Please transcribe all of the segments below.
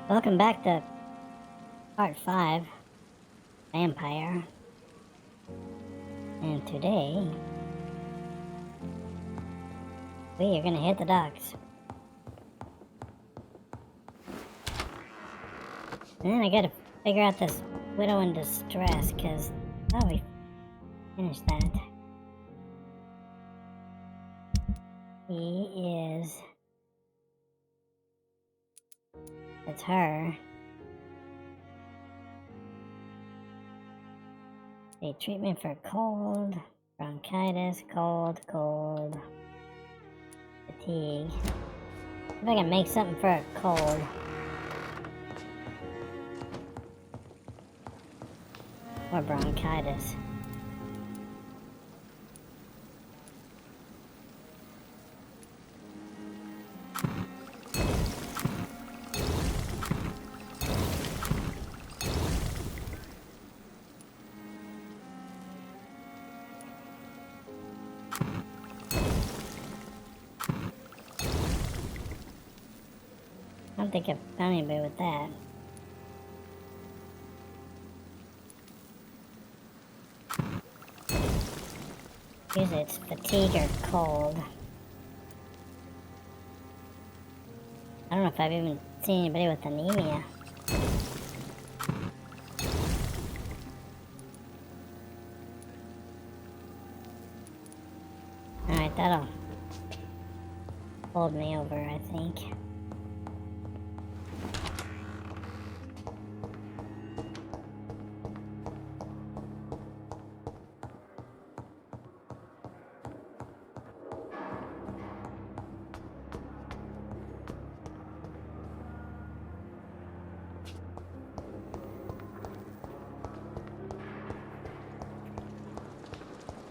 Welcome back to part 5, Vampyr. And today, we are gonna hit the docks. And then I gotta figure out this widow in distress, cause, oh, we finished that. It's her. A treatment for cold, bronchitis, cold, fatigue. If I can make something for a cold. Or bronchitis. I don't think I've found anybody with that. Usually it's fatigue or cold. I don't know if I've even seen anybody with anemia. Alright, that'll hold me over, I think.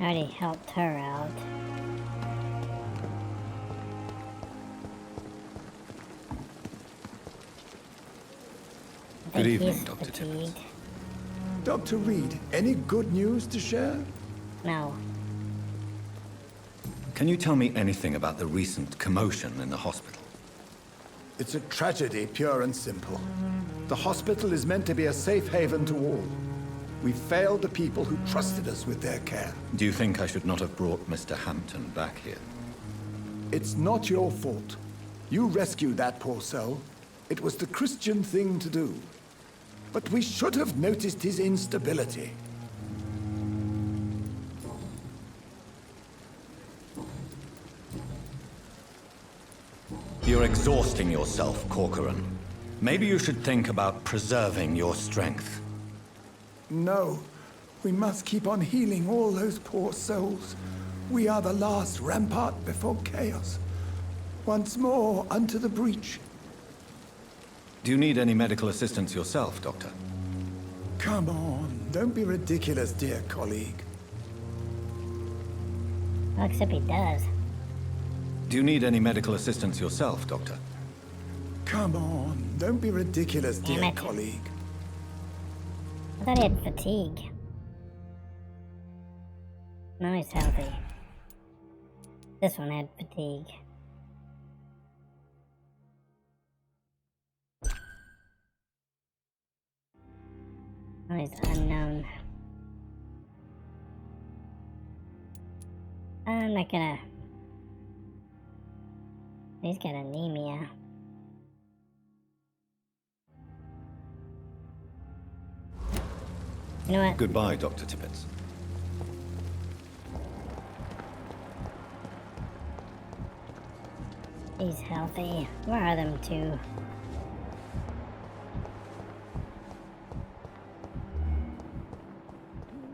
I already helped her out. Good evening, Dr. Tippett. Dr. Reid, any good news to share? No. Can you tell me anything about the recent commotion in the hospital? It's a tragedy, pure and simple. The hospital is meant to be a safe haven to all. We failed the people who trusted us with their care. Do you think I should not have brought Mr. Hampton back here? It's not your fault. You rescued that poor soul. It was the Christian thing to do. But we should have noticed his instability. You're exhausting yourself, Corcoran. Maybe you should think about preserving your strength. No, we must keep on healing all those poor souls. We are the last rampart before chaos. Once more unto the breach. Do you need any medical assistance yourself, Doctor? Come on, don't be ridiculous, dear colleague. Well, except he does. Do you need any medical assistance yourself, Doctor? Come on, don't be ridiculous, Damn dear it. colleague. I thought he had fatigue. No, he's healthy. This one had fatigue. Oh, he's unknown. I'm not gonna... He's got anemia. You know what? Goodbye, Dr. Tippett. He's healthy. Where are them two?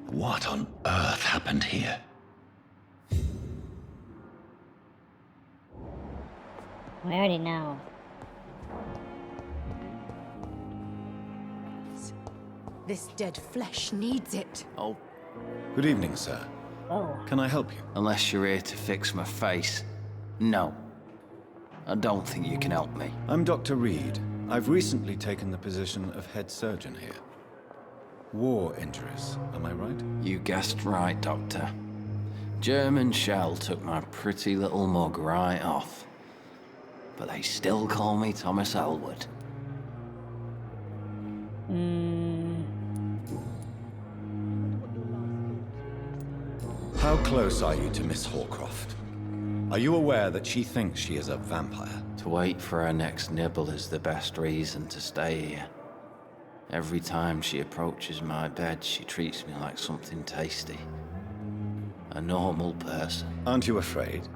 What on earth happened here? We already know. This dead flesh needs it. Oh, Good evening, sir. Whoa. Can I help you? unless you're here to fix my face. No. I don't think you can help me. I'm Dr. Reid. I've recently taken the position of head surgeon here. War injuries, am I right? You guessed right, Doctor. German shell took my pretty little mug right off. But they still call me Thomas Elwood. How close are you to Miss Horcroft? Are you aware that she thinks she is a vampire? To wait for her next nibble is the best reason to stay here. Every time she approaches my bed, she treats me like something tasty. A normal person. Aren't you afraid?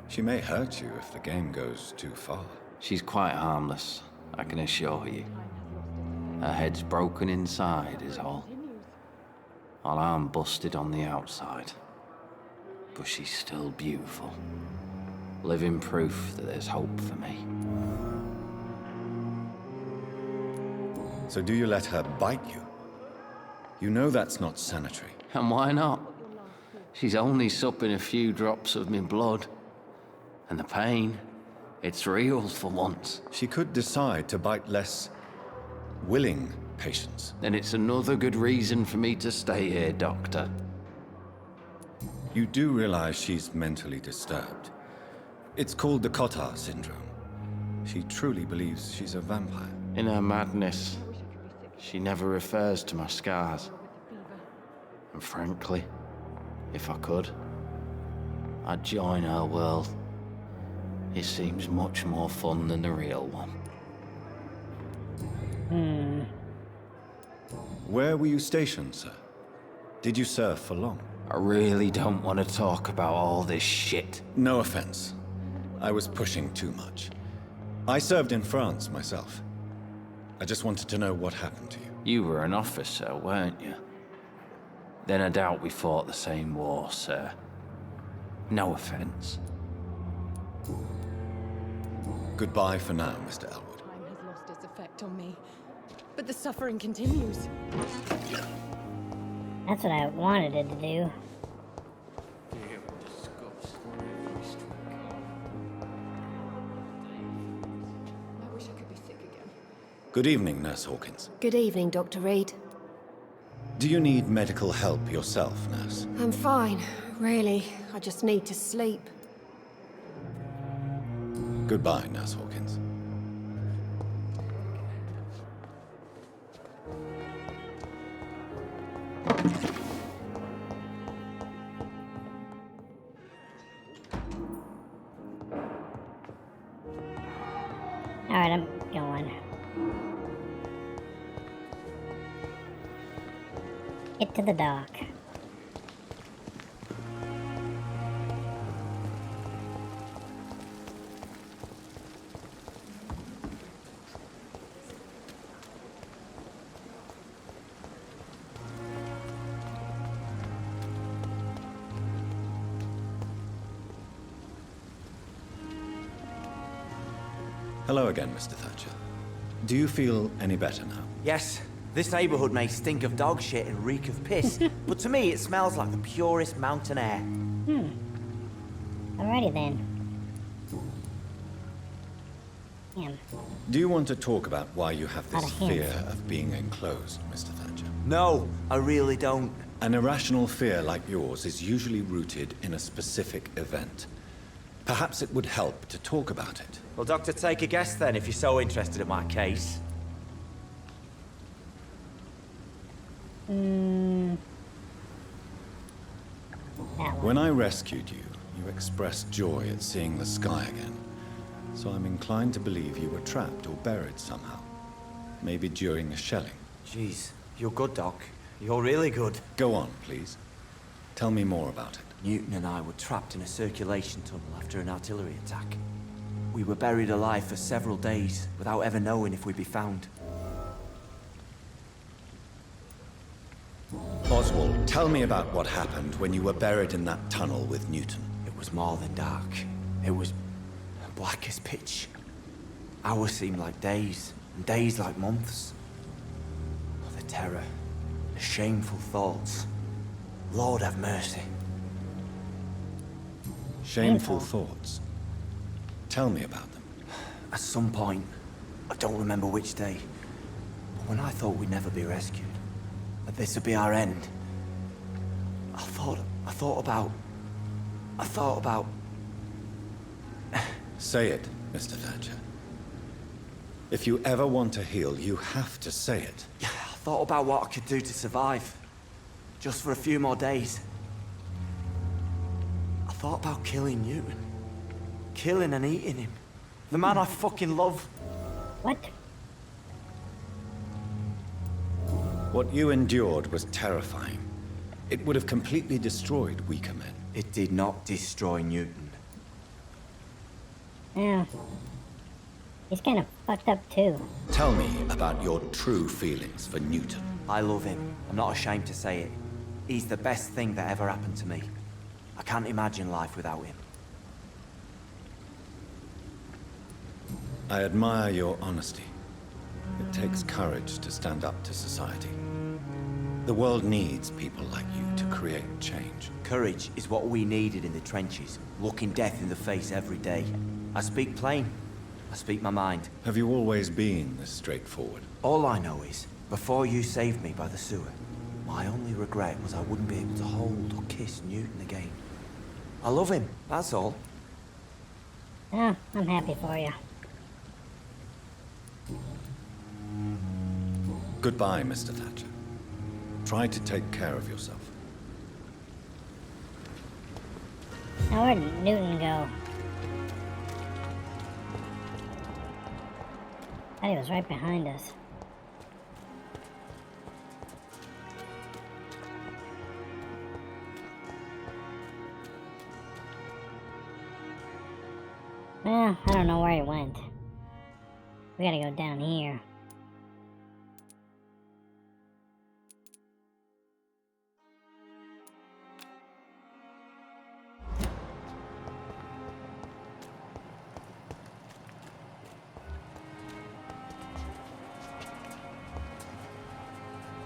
She may hurt you if the game goes too far. She's quite harmless, I can assure you. Her head's broken inside is all. While I'm busted on the outside. But she's still beautiful. Living proof that there's hope for me. So do you let her bite you? You know that's not sanitary. And why not? She's only supping a few drops of me blood. And the pain, it's real for once. She could decide to bite less willing patients. Then it's another good reason for me to stay here, Doctor. You do realize she's mentally disturbed. It's called the Cotard syndrome. She truly believes she's a vampire. In her madness, she never refers to my scars. And frankly, if I could, I'd join her world. It seems much more fun than the real one. Where were you stationed, sir? Did you serve for long? I really don't want to talk about all this shit. No offense. I was pushing too much. I served in France myself. I just wanted to know what happened to you. You were an officer, weren't you? Then I doubt we fought the same war, sir. No offense. Goodbye for now, Mr. Elwood. Time has lost its effect on me. But the suffering continues. That's what I wanted it to do. I wish I could be sick again. Good evening, Nurse Hawkins. Good evening, Dr. Reid. Do you need medical help yourself, nurse? I'm fine, really. I just need to sleep. Goodbye, Nurse Hawkins. Alright, I'm going. Get to the dock. Hello again, Mr. Thatcher. Do you feel any better now? Yes, this neighborhood may stink of dog shit and reek of piss, but to me it smells like the purest mountain air. Alrighty then. Damn. Do you want to talk about why you have Lot this of hints. fear of being enclosed, Mr. Thatcher? No, I really don't. An irrational fear like yours is usually rooted in a specific event. Perhaps it would help to talk about it. Well, Doctor, take a guess then if you're so interested in my case. That one. When I rescued you, you expressed joy at seeing the sky again. So I'm inclined to believe you were trapped or buried somehow. Maybe during a shelling. Jeez, you're good, Doc. You're really good. Go on, please. Tell me more about it. Newton and I were trapped in a circulation tunnel after an artillery attack. We were buried alive for several days without ever knowing if we'd be found. Oswald, tell me about what happened when you were buried in that tunnel with Newton. It was more than dark. It was black as pitch. Hours seemed like days, and days like months. Oh, the terror, the shameful thoughts. Lord have mercy. Shameful thoughts. Tell me about them. At some point, I don't remember which day, but when I thought we'd never be rescued, that this would be our end, I thought about... Say it, Mr. Thatcher. If you ever want to heal, you have to say it. I thought about what I could do to survive. Just for a few more days. I thought about killing Newton. Killing and eating him. The man I fucking love. What? What you endured was terrifying. It would have completely destroyed weaker men. It did not destroy Newton. Yeah. He's kind of fucked up too. Tell me about your true feelings for Newton. I love him. I'm not ashamed to say it. He's the best thing that ever happened to me. I can't imagine life without him. I admire your honesty. It takes courage to stand up to society. The world needs people like you to create change. Courage is what we needed in the trenches, looking death in the face every day. I speak plain. I speak my mind. Have you always been this straightforward? All I know is, before you saved me by the sewer, my only regret was I wouldn't be able to hold or kiss Newton again. I love him, that's all. Oh, I'm happy for you. Goodbye, Mr. Thatcher. Try to take care of yourself. Now where'd Newton go? I thought he was right behind us. Well, I don't know where he went. We gotta go down here.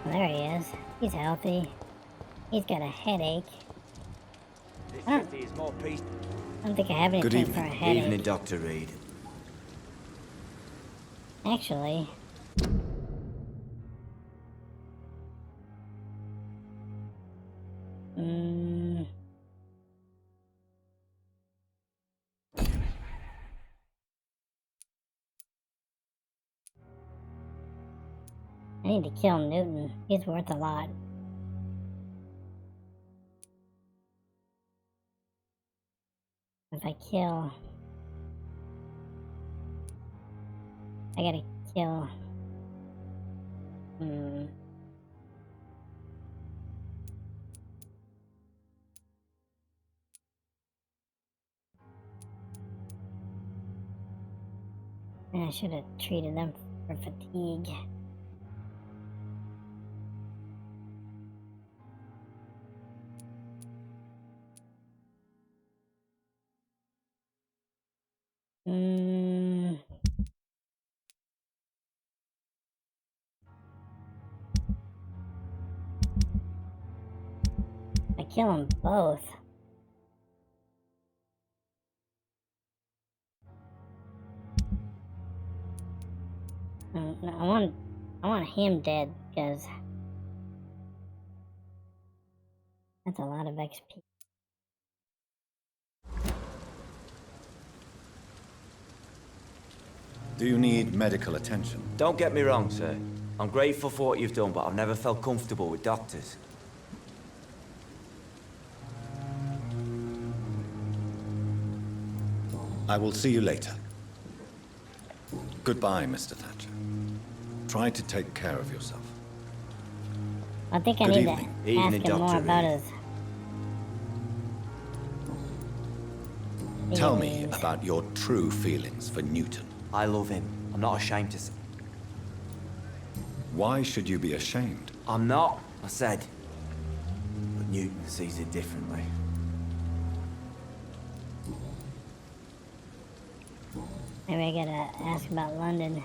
Well, there he is. He's healthy. He's got a headache. I don't think I have anything for a headache. Evening, Dr. Reid. Actually, I need to kill Newton. He's worth a lot. If I kill... I gotta kill... I should have treated them for fatigue. I kill them both. No, I want him dead because that's a lot of XP. Do you need medical attention? Don't get me wrong, sir. I'm grateful for what you've done, but I've never felt comfortable with doctors. I will see you later. Goodbye, Mr. Thatcher. Try to take care of yourself. I think I Good need evening. to ask him more about his... Tell me about your true feelings for Newton. I love him. I'm not ashamed to say. Why should you be ashamed? I'm not, I said. But Newton sees it differently. Maybe I gotta ask about London.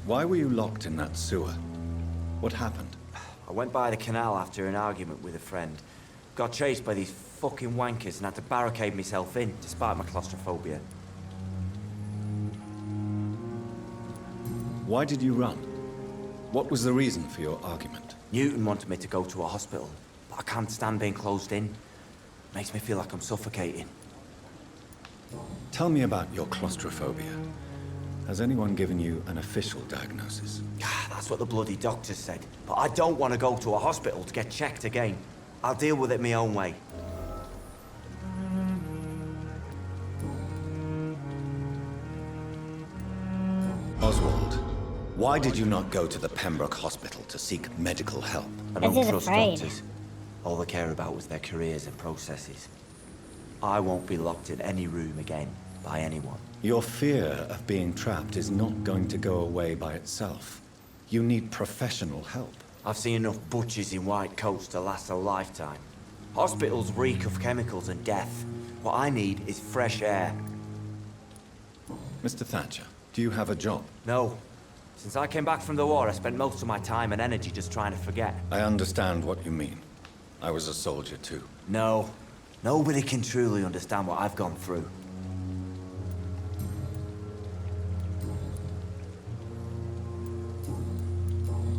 Why were you locked in that sewer? What happened? I went by the canal after an argument with a friend. Got chased by these fucking wankers and had to barricade myself in, despite my claustrophobia. Why did you run? What was the reason for your argument? Newton wanted me to go to a hospital, but I can't stand being closed in. Makes me feel like I'm suffocating. Tell me about your claustrophobia. Has anyone given you an official diagnosis? That's what the bloody doctor said. But I don't want to go to a hospital to get checked again. I'll deal with it my own way. Oswald, why did you not go to the Pembroke Hospital to seek medical help? I don't He's trust afraid. doctors. All they care about was their careers and processes. I won't be locked in any room again by anyone. Your fear of being trapped is not going to go away by itself. You need professional help. I've seen enough butchers in white coats to last a lifetime. Hospitals reek of chemicals and death. What I need is fresh air. Mr. Thatcher, do you have a job? No. Since I came back from the war, I spent most of my time and energy just trying to forget. I understand what you mean. I was a soldier too. No. Nobody can truly understand what I've gone through.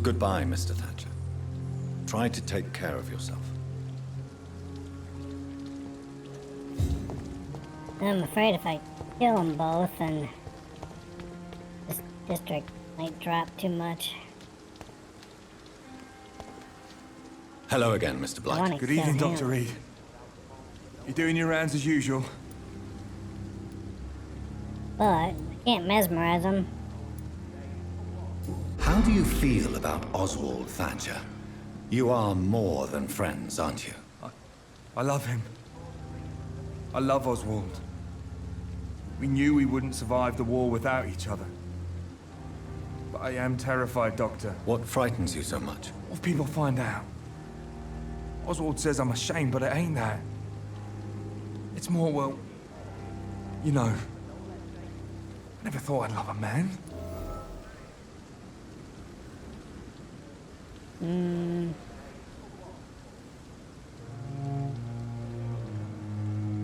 Goodbye, Mr. Thatcher. Try to take care of yourself. I'm afraid if I kill them both, then this district might drop too much. Hello again, Mr. I Blight. wanna Good kill evening, him. Dr. Reid. You doing your rounds as usual? But I can't mesmerize him. How do you feel about Oswald Thatcher? You are more than friends, aren't you? I love him. I love Oswald. We knew we wouldn't survive the war without each other. But I am terrified, Doctor. What frightens you so much? What if people find out? Oswald says I'm ashamed, but it ain't that. It's more, well, you know, I never thought I'd love a man.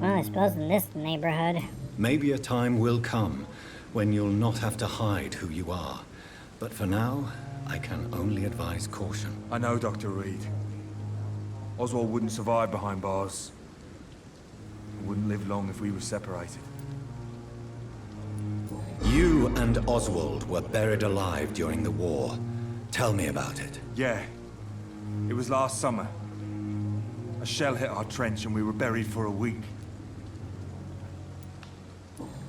Well, I suppose in this neighborhood. Maybe a time will come when you'll not have to hide who you are. But for now, I can only advise caution. I know, Dr. Reid. Oswald wouldn't survive behind bars. He wouldn't live long if we were separated. You and Oswald were buried alive during the war. Tell me about it. Yeah. It was last summer. A shell hit our trench and we were buried for a week.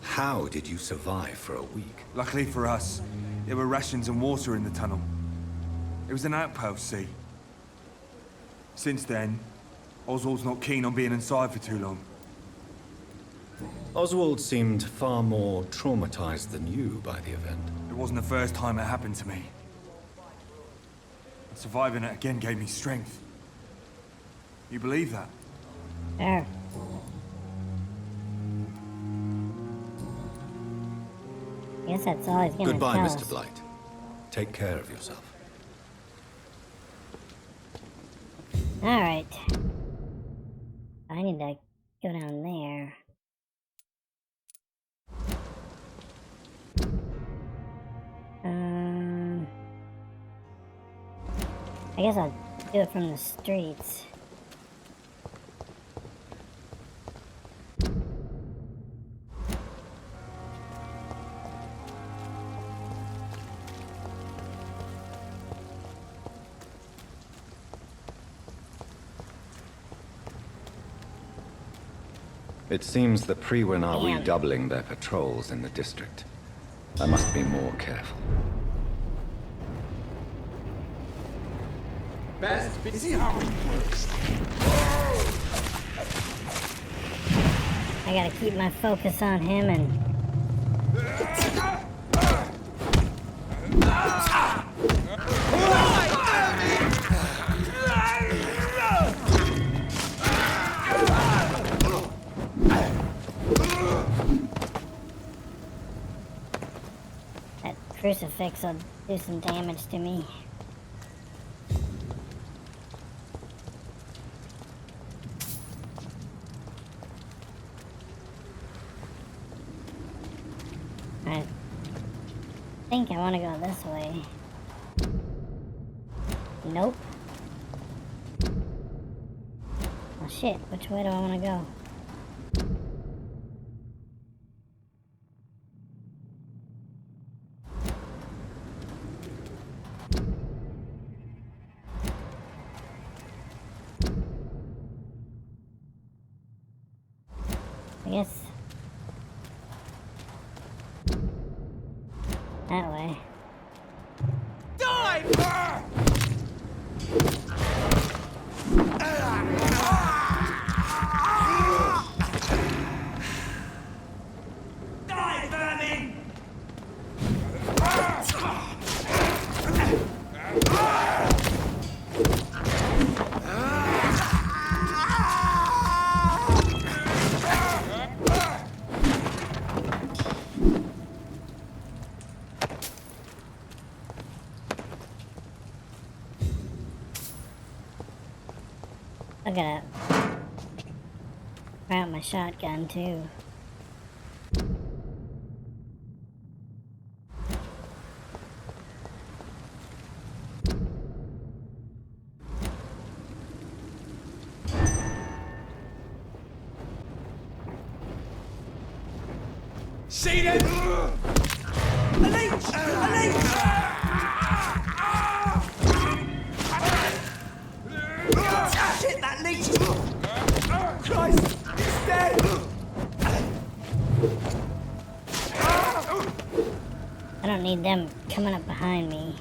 How did you survive for a week? Luckily for us, there were rations and water in the tunnel. It was an outpost, see? Since then, Oswald's not keen on being inside for too long. Oswald seemed far more traumatized than you by the event. It wasn't the first time it happened to me. And surviving it again gave me strength. You believe that? Sure. I guess that's all he's gonna Goodbye, tell Mr. us. Blight. Take care of yourself. Alright. I need to go down there. I guess I'll do it from the streets. It seems the Priwen are Damn. redoubling their patrols in the district. I must be more careful. I gotta keep my focus on him and... That crucifix will do some damage to me. I think I want to go this way. Nope. Oh shit, which way do I want to go? I guess that way. I gotta try out my shotgun too. See it! A leech! A leech! Shit, that leech! Christ, he's dead! I don't need them coming up behind me.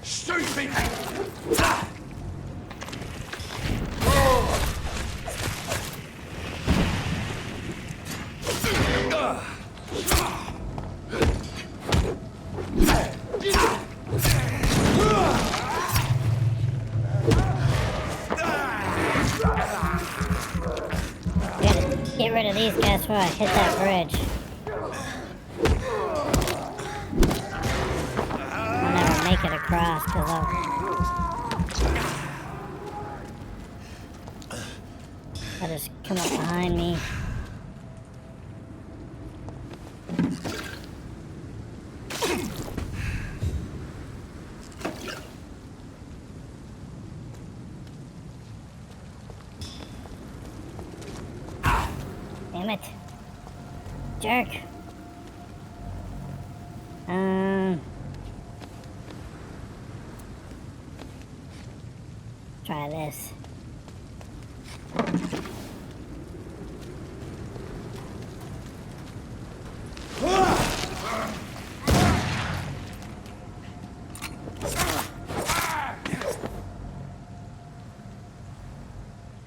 Stupid! Get rid of these guys before I hit that bridge. I'll never make it across because I'll just come up behind me. Damn it. Jerk. Try this.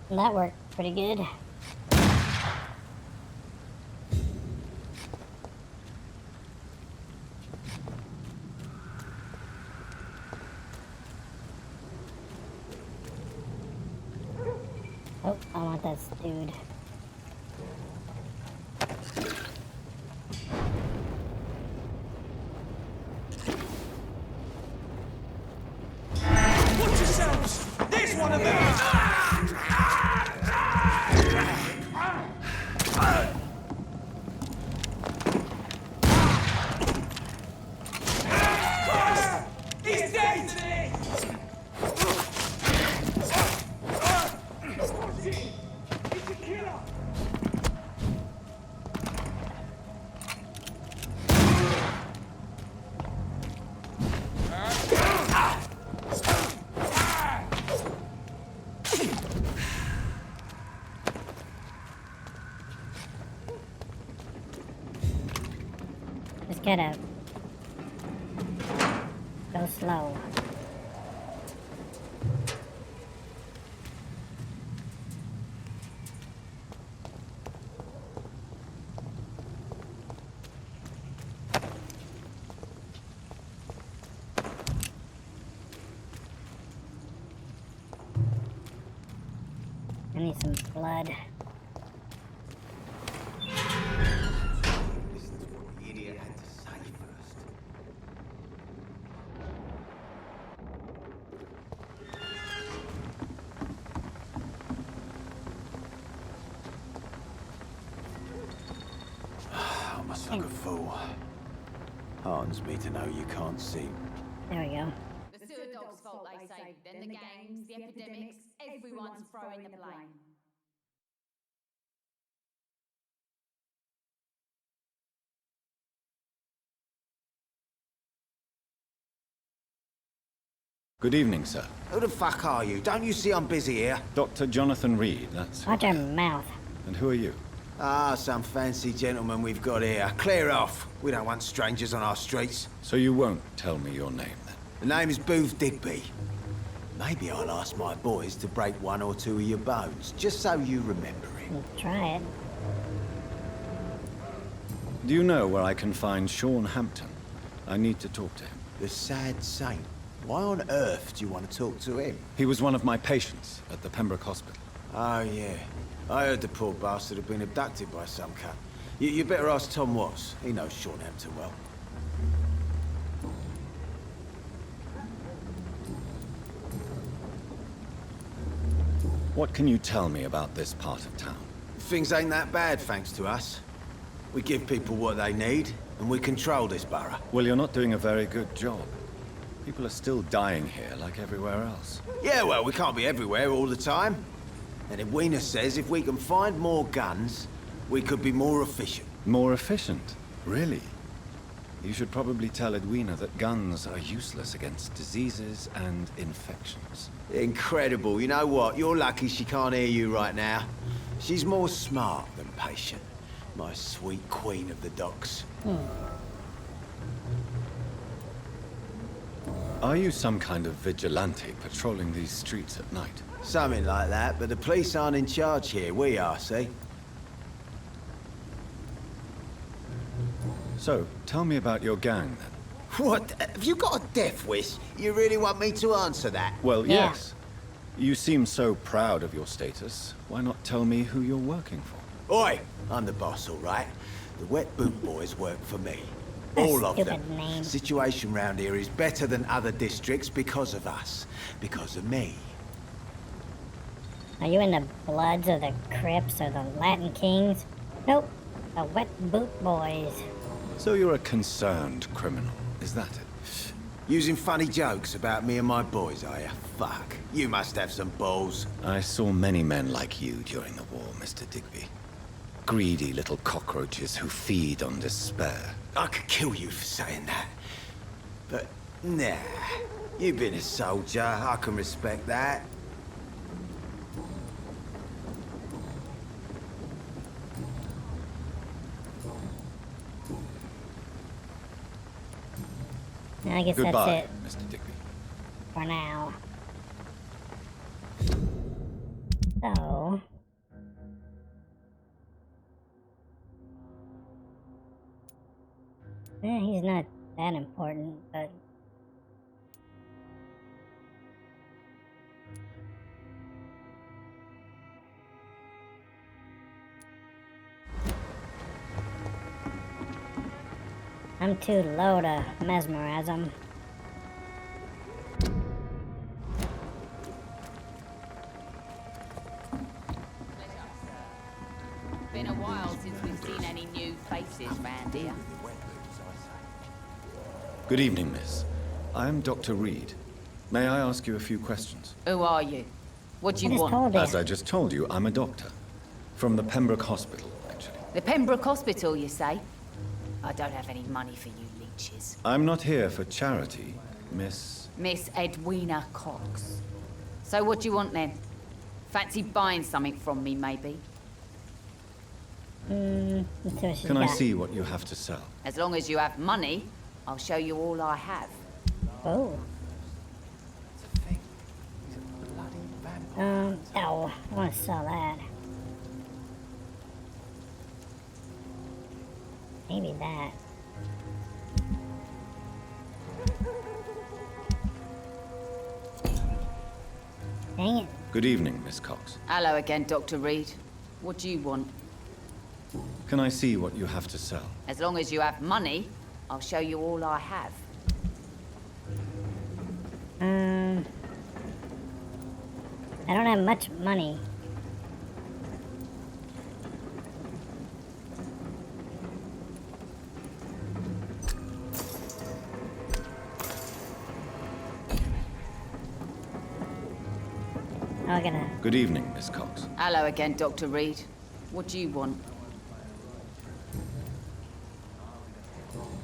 That worked pretty good. Oh, I want that dude. Watch yourselves! There's one of them! He's dead! He's a killer! Just gotta go slow. I need some blood. I must look a fool. Heartens me to know you can't see. There we go. The sewer dog's fault, they say. Then the gangs, the epidemics, everyone's throwing the blame. Good evening, sir. Who the fuck are you? Don't you see I'm busy here? Dr. Jonathan Reid, that's... Watch your mouth. And who are you? Ah, some fancy gentleman we've got here. Clear off. We don't want strangers on our streets. So you won't tell me your name, then? The name is Booth Digby. Maybe I'll ask my boys to break one or two of your bones, just so you remember it. Try it. Do you know where I can find Sean Hampton? I need to talk to him. The sad saint. Why on earth do you want to talk to him? He was one of my patients at the Pembroke Hospital. Oh, yeah. I heard the poor bastard had been abducted by some cunt. You better ask Tom Watts. He knows Sean Hampton well. What can you tell me about this part of town? Things ain't that bad, thanks to us. We give people what they need, and we control this borough. Well, you're not doing a very good job. People are still dying here like everywhere else. Yeah, well, we can't be everywhere all the time. And Edwina says if we can find more guns, we could be more efficient. More efficient? Really? You should probably tell Edwina that guns are useless against diseases and infections. Incredible. You know what? You're lucky she can't hear you right now. She's more smart than patient. My sweet queen of the docks. Are you some kind of vigilante patrolling these streets at night? Something like that, but the police aren't in charge here. We are, see? So, tell me about your gang, then. What? Have you got a death wish? You really want me to answer that? Well, Yeah. yes. You seem so proud of your status. Why not tell me who you're working for? Oi! I'm the boss, all right? The Wet Boot Boys work for me. All of them. Stupid name. Situation round here is better than other districts because of us. Because of me. Are you in the Bloods or the Crips or the Latin Kings? Nope. The Wet Boot Boys. So you're a concerned criminal, is that it? Using funny jokes about me and my boys, are you? Fuck. You must have some balls. I saw many men like you during the war, Mr. Digby. Greedy little cockroaches who feed on despair. I could kill you for saying that. But, nah. You've been a soldier. I can respect that. I guess Goodbye, that's it Mr. Digby. for now. So... he's not that important, but... I'm too low to mesmerize him. Been a while since we've seen any new faces round here. Good evening, miss. I'm Dr. Reid. May I ask you a few questions? Who are you? What do I you just want? told you. As I just told you, I'm a doctor. From the Pembroke Hospital, actually. The Pembroke Hospital, you say? I don't have any money for you leeches. I'm not here for charity, Miss... Miss Edwina Cox. So what do you want then? Fancy buying something from me, maybe? Let's see what she's Can I got. see what you have to sell? As long as you have money, I'll show you all I have. Oh. Oh, I want to sell that. Maybe that. Dang it. Good evening, Miss Cox. Hello again, Dr. Reid. What do you want? Can I see what you have to sell? As long as you have money, I'll show you all I have. I don't have much money. I'm gonna... Good evening, Miss Cox. Hello again, Dr. Reid. What do you want?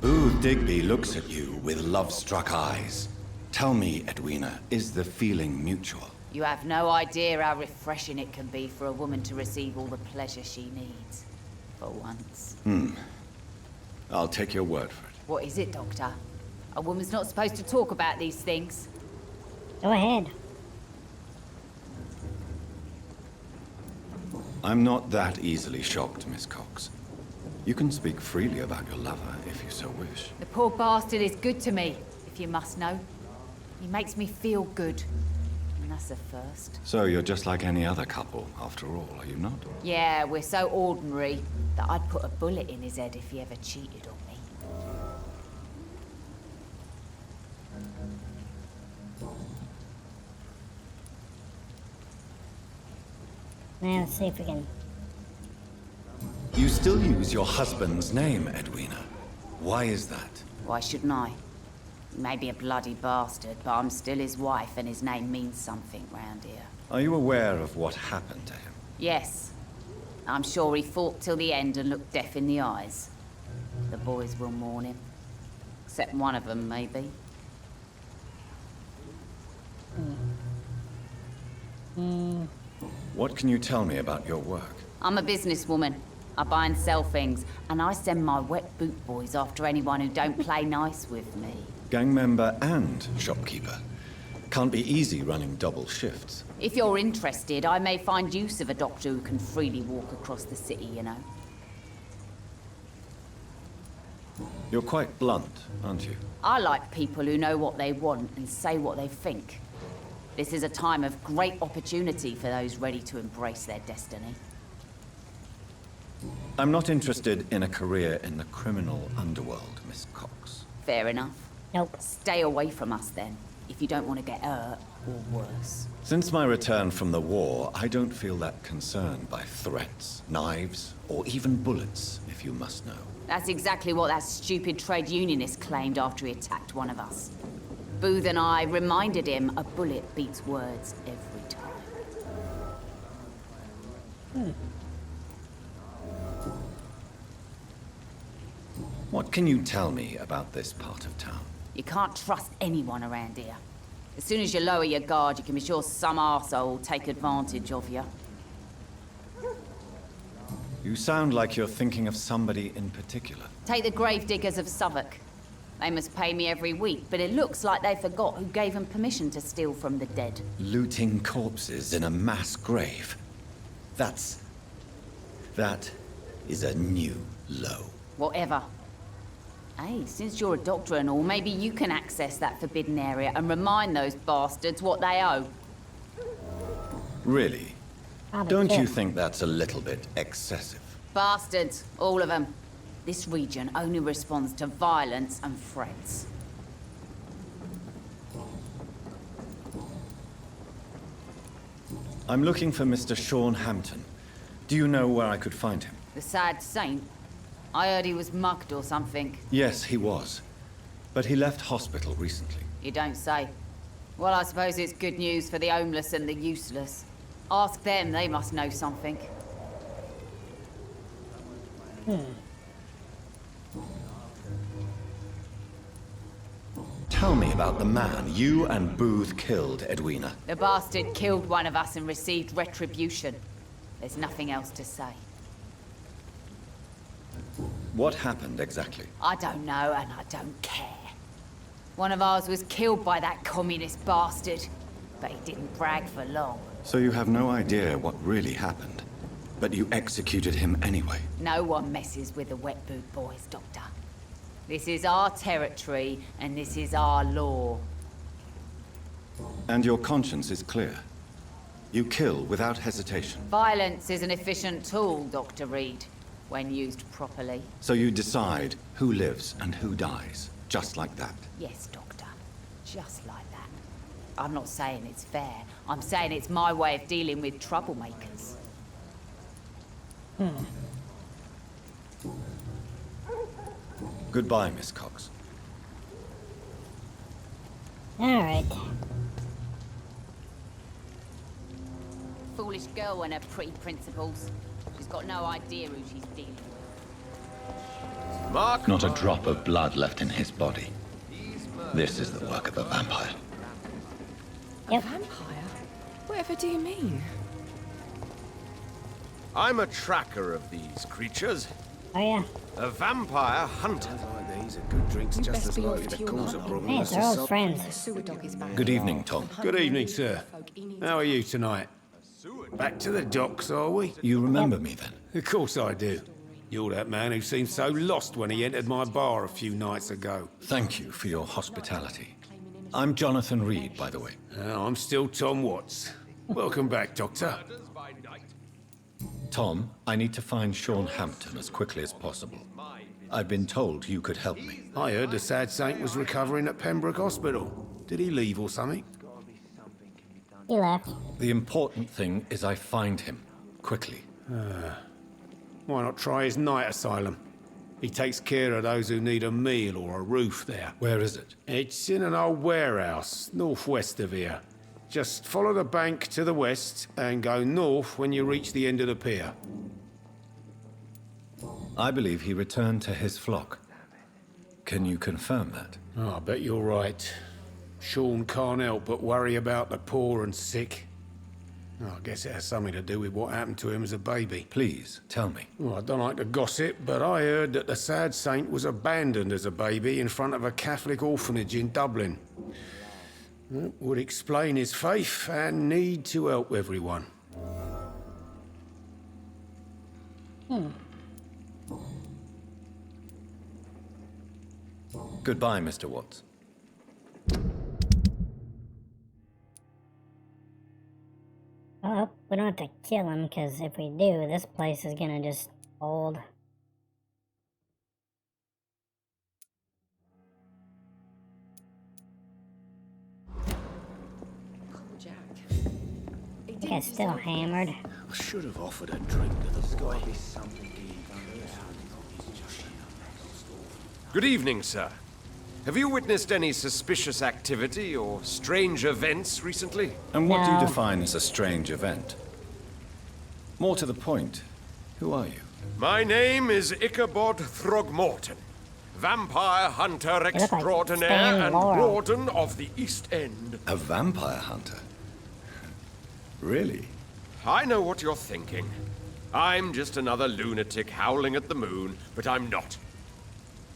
Booth Digby looks at you with love-struck eyes. Tell me, Edwina, is the feeling mutual? You have no idea how refreshing it can be for a woman to receive all the pleasure she needs. For once. I'll take your word for it. What is it, Doctor? A woman's not supposed to talk about these things. Go ahead. I'm not that easily shocked, Miss Cox. You can speak freely about your lover, if you so wish. The poor bastard is good to me, if you must know. He makes me feel good. And that's a first. So you're just like any other couple, after all, are you not? Yeah, we're so ordinary that I'd put a bullet in his head if he ever cheated on me. Now let's see if we can... You still use your husband's name, Edwina. Why is that? Why shouldn't I? He may be a bloody bastard, but I'm still his wife and his name means something round here. Are you aware of what happened to him? Yes. I'm sure he fought till the end and looked death in the eyes. The boys will mourn him. Except one of them, maybe. What can you tell me about your work? I'm a businesswoman. I buy and sell things, and I send my wet boot boys after anyone who don't play nice with me. Gang member and shopkeeper. Can't be easy running double shifts. If you're interested, I may find use of a doctor who can freely walk across the city, you know. You're quite blunt, aren't you? I like people who know what they want and say what they think. This is a time of great opportunity for those ready to embrace their destiny. I'm not interested in a career in the criminal underworld, Miss Cox. Fair enough. Nope. Stay away from us then, if you don't want to get hurt or worse. Since my return from the war, I don't feel that concerned by threats, knives, or even bullets, if you must know. That's exactly what that stupid trade unionist claimed after he attacked one of us. Booth and I reminded him a bullet beats words every time. What can you tell me about this part of town? You can't trust anyone around here. As soon as you lower your guard, you can be sure some arsehole will take advantage of you. You sound like you're thinking of somebody in particular. Take the gravediggers of Southwark. They must pay me every week, but it looks like they forgot who gave them permission to steal from the dead. Looting corpses in a mass grave. That is a new low. Whatever. Hey, since you're a doctor and all, maybe you can access that forbidden area and remind those bastards what they owe. Really? Probably Don't you could. think that's a little bit excessive? Bastards, all of them. This region only responds to violence and threats. I'm looking for Mr. Sean Hampton. Do you know where I could find him? The sad saint? I heard he was mugged or something. Yes, he was. But he left hospital recently. You don't say. Well, I suppose it's good news for the homeless and the useless. Ask them, they must know something. Tell me about the man you and Booth killed, Edwina. The bastard killed one of us and received retribution. There's nothing else to say. What happened exactly? I don't know, and I don't care. One of ours was killed by that communist bastard, but he didn't brag for long. So you have no idea what really happened, but you executed him anyway. No one messes with the wet boot boys, Doctor. This is our territory, and this is our law. And your conscience is clear. You kill without hesitation. Violence is an efficient tool, Dr. Reid, when used properly. So you decide who lives and who dies, just like that. Yes, Doctor. Just like that. I'm not saying it's fair. I'm saying it's my way of dealing with troublemakers. Goodbye, Miss Cox. Alright. Foolish girl and her pre-principles. She's got no idea who she's dealing with. Mark? Not a drop of blood left in his body. This is the work of a vampire. Yep. A vampire? Whatever do you mean? I'm a tracker of these creatures. Oh yeah. A vampire hunter. These are good drinks You just best as be off likely to to your cause a mum. problem Hey, as they're to all solve. friends. Sewer dog is back. Good evening, Tom. Good evening, sir. How are you tonight? Back to the docks, are we? You remember me then? Of course I do. You're that man who seemed so lost when he entered my bar a few nights ago. Thank you for your hospitality. I'm Jonathan Reid, by the way. I'm still Tom Watts. Welcome back, Doctor. Tom, I need to find Sean Hampton as quickly as possible. I've been told you could help me. I heard the sad saint was recovering at Pembroke Hospital. Did he leave or something? He left. The important thing is I find him, quickly. Why not try his night asylum? He takes care of those who need a meal or a roof there. Where is it? It's in an old warehouse, northwest of here. Just follow the bank to the west and go north when you reach the end of the pier. I believe he returned to his flock. Can you confirm that? Oh, I bet you're right. Sean can't help but worry about the poor and sick. Oh, I guess it has something to do with what happened to him as a baby. Please, tell me. Well, I don't like to gossip, but I heard that the sad saint was abandoned as a baby in front of a Catholic orphanage in Dublin. That would explain his faith and need to help everyone. Goodbye, Mr. Watts. Oh, we don't have to kill him, because if we do, this place is gonna just hold. Jack. I think I'm still hammered. I should have offered a drink to the boy. Good evening, sir. Have you witnessed any suspicious activity or strange events recently? And what do you No. define as a strange event? More to the point, who are you? My name is Ichabod Throgmorton, vampire hunter like extraordinaire Stan and Laurel. warden of the East End. A vampire hunter? Really? I know what you're thinking. I'm just another lunatic howling at the moon, but I'm not.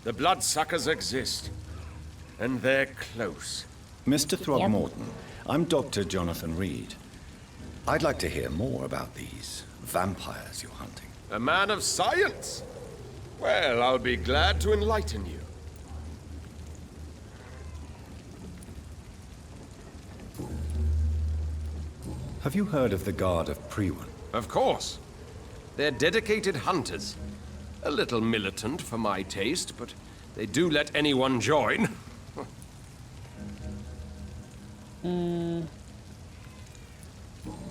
The bloodsuckers exist, and they're close. Mr. Throgmorton, I'm Dr. Jonathan Reid. I'd like to hear more about these vampires you're hunting. A man of science? Well, I'll be glad to enlighten you. Have you heard of the Guard of Priwen? Of course. They're dedicated hunters. A little militant for my taste, but they do let anyone join.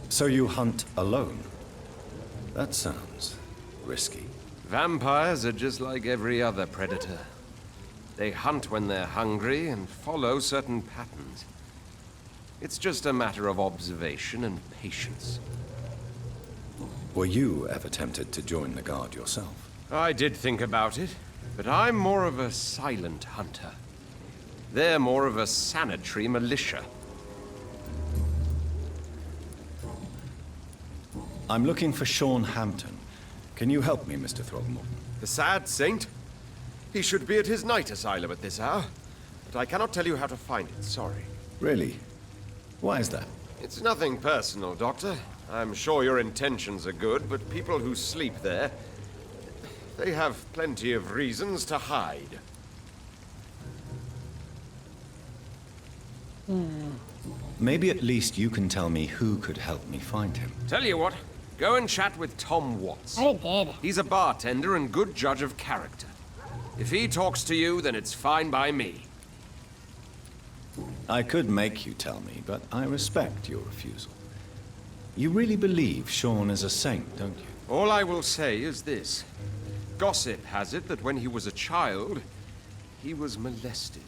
So you hunt alone? That sounds risky. Vampires are just like every other predator. They hunt when they're hungry and follow certain patterns. It's just a matter of observation and patience. Were you ever tempted to join the Guard yourself? I did think about it, but I'm more of a silent hunter. They're more of a sanitary militia. I'm looking for Sean Hampton. Can you help me, Mr. Throgmorton? The sad saint? He should be at his night asylum at this hour, but I cannot tell you how to find it, sorry. Really? Why is that? It's nothing personal, Doctor. I'm sure your intentions are good, but people who sleep there, they have plenty of reasons to hide. Maybe at least you can tell me who could help me find him. Tell you what, go and chat with Tom Watts. I already did. He's a bartender and good judge of character. If he talks to you, then it's fine by me. I could make you tell me, but I respect your refusal. You really believe Sean is a saint, don't you? All I will say is this. Gossip has it that when he was a child, he was molested.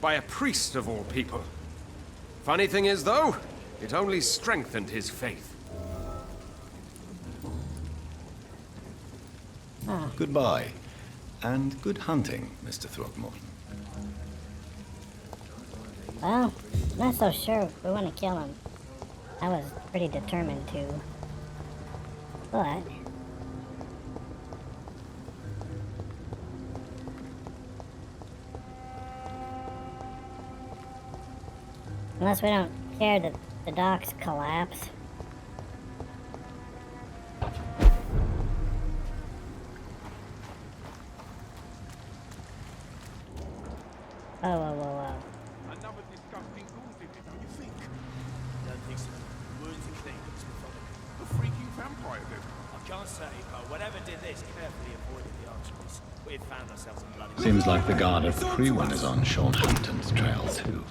By a priest of all people. Funny thing is, though, it only strengthened his faith. Goodbye, and good hunting, Mr. Throgmorton. Well, Not so sure we want to kill him. I was pretty determined to. But unless we don't care that the docks collapse. Whoa, whoa, whoa, whoa. Another disgusting lunatic, don't you think? I don't think so. Lunatic thing comes from a freaking vampire then. I can't say, but whatever did this carefully avoided the archeries. We had found ourselves a bloody... Seems like the guard at the Freeman is on Sean Hampton's trail too.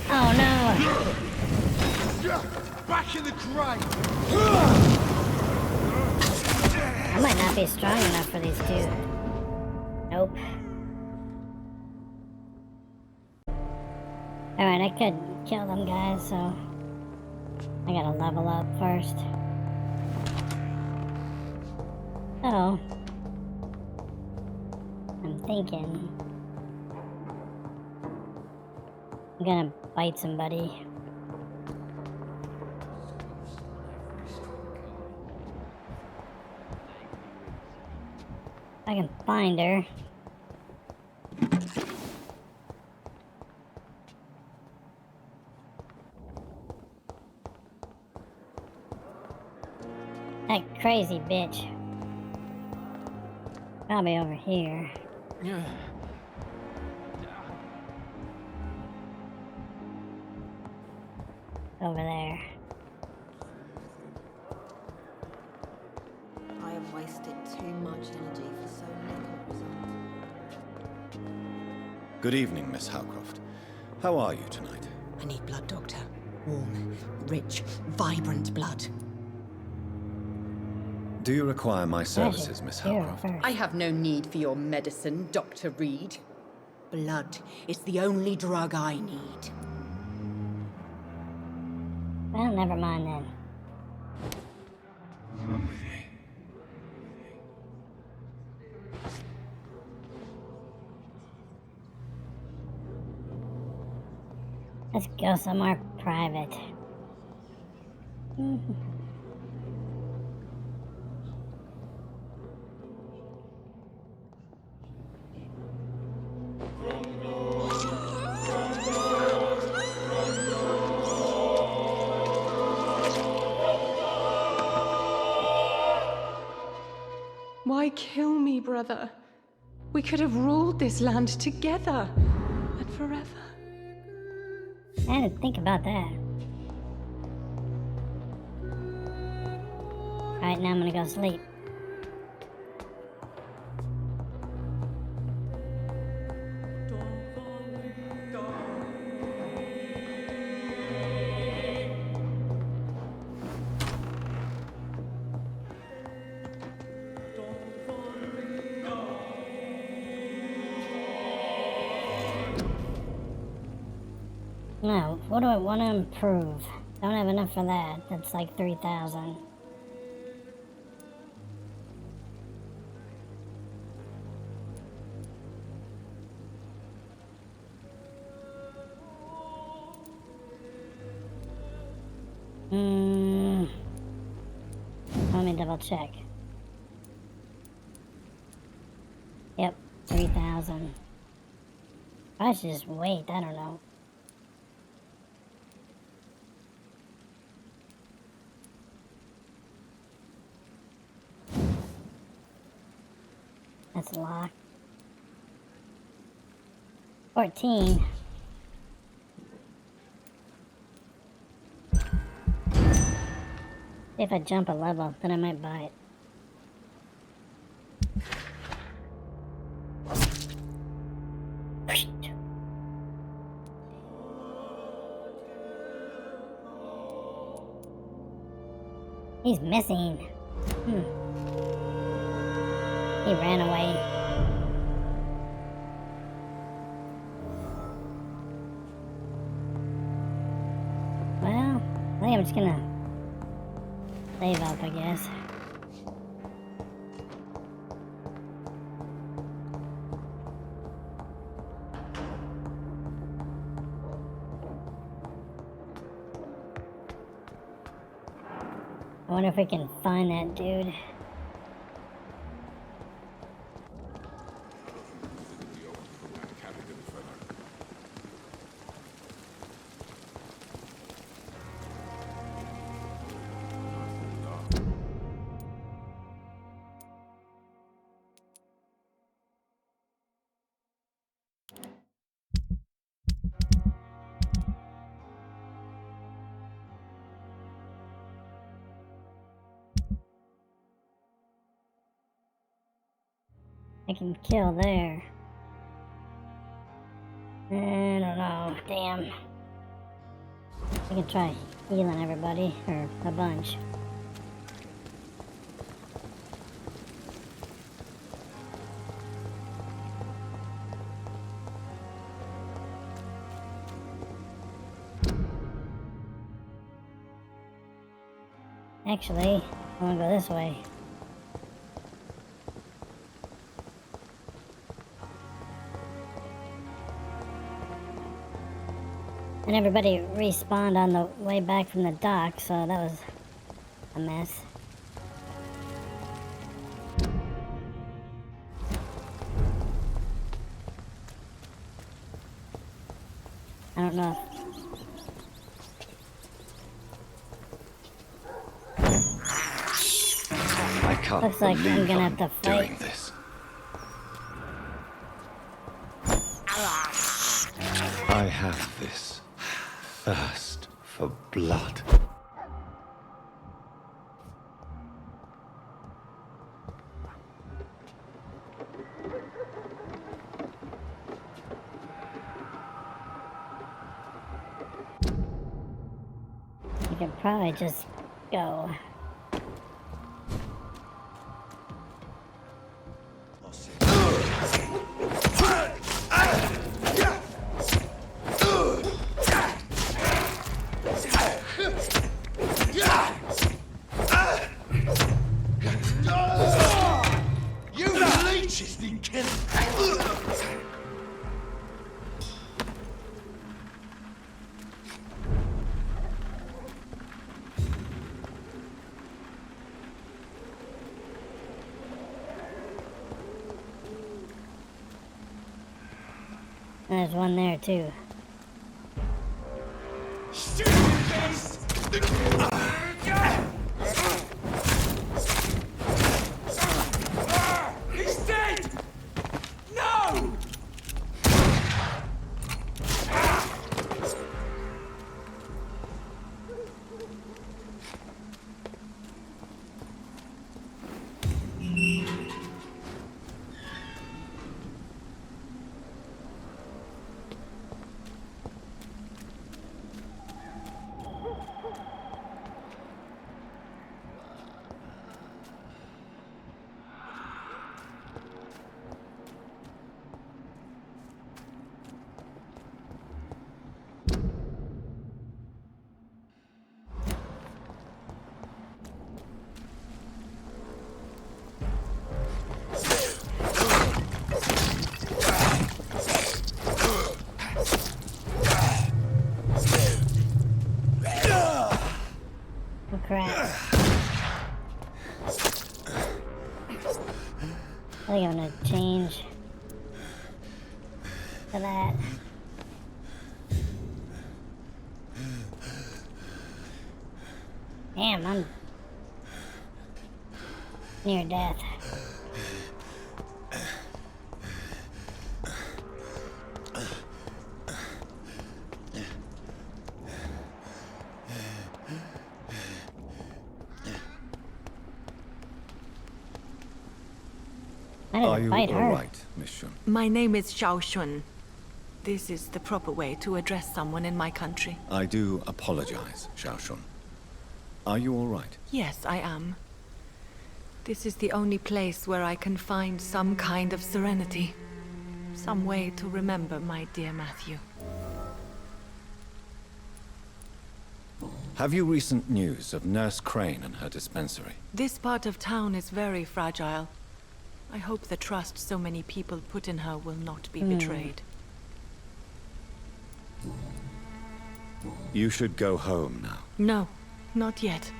Oh no! Back in the grave! I might not be strong enough for these two. Nope. Alright, I could kill them guys, so I gotta level up first. So I'm thinking I'm gonna bite somebody. I can find her. That crazy bitch. Probably over here. Over there. I have wasted too much energy for so little result. Good evening, Miss Howcroft. How are you tonight? I need blood, Doctor. Warm, rich, vibrant blood. Do you require my services, Miss Howcroft? I have no need for your medicine, Dr. Reid. Blood is the only drug I need. Well, never mind then. Let's go somewhere private. Why kill me, brother? We could have ruled this land together and forever. I didn't think about that. Alright, now I'm gonna go sleep. Now, what do I want to improve? Don't have enough for that. That's like 3,000. Let me double check. Yep, 3,000. I should just wait, I don't know. That's locked. 14. If I jump a level, then I might buy it. He's missing. He ran away. Well, I think I'm just gonna save up, I guess. I wonder if we can find that dude. I can kill there. I don't know. Damn. I can try healing everybody, or a bunch. Actually, I want to go this way. And everybody respawned on the way back from the dock, so that was a mess. I don't know. I can't Looks like believe I'm gonna have to fight. doing this. I have this thirst for blood. You can probably just go. And there's one there too. He's dead! No! Oh crap. I think I'm gonna change to that. Damn, I'm near death. Are you all right, Miss Shun? My name is Xiao Shun. This is the proper way to address someone in my country. I do apologize, Xiao Shun. Are you all right? Yes, I am. This is the only place where I can find some kind of serenity. Some way to remember my dear Matthew. Have you recent news of Nurse Crane and her dispensary? This part of town is very fragile. I hope the trust so many people put in her will not be betrayed. You should go home now. No, not yet.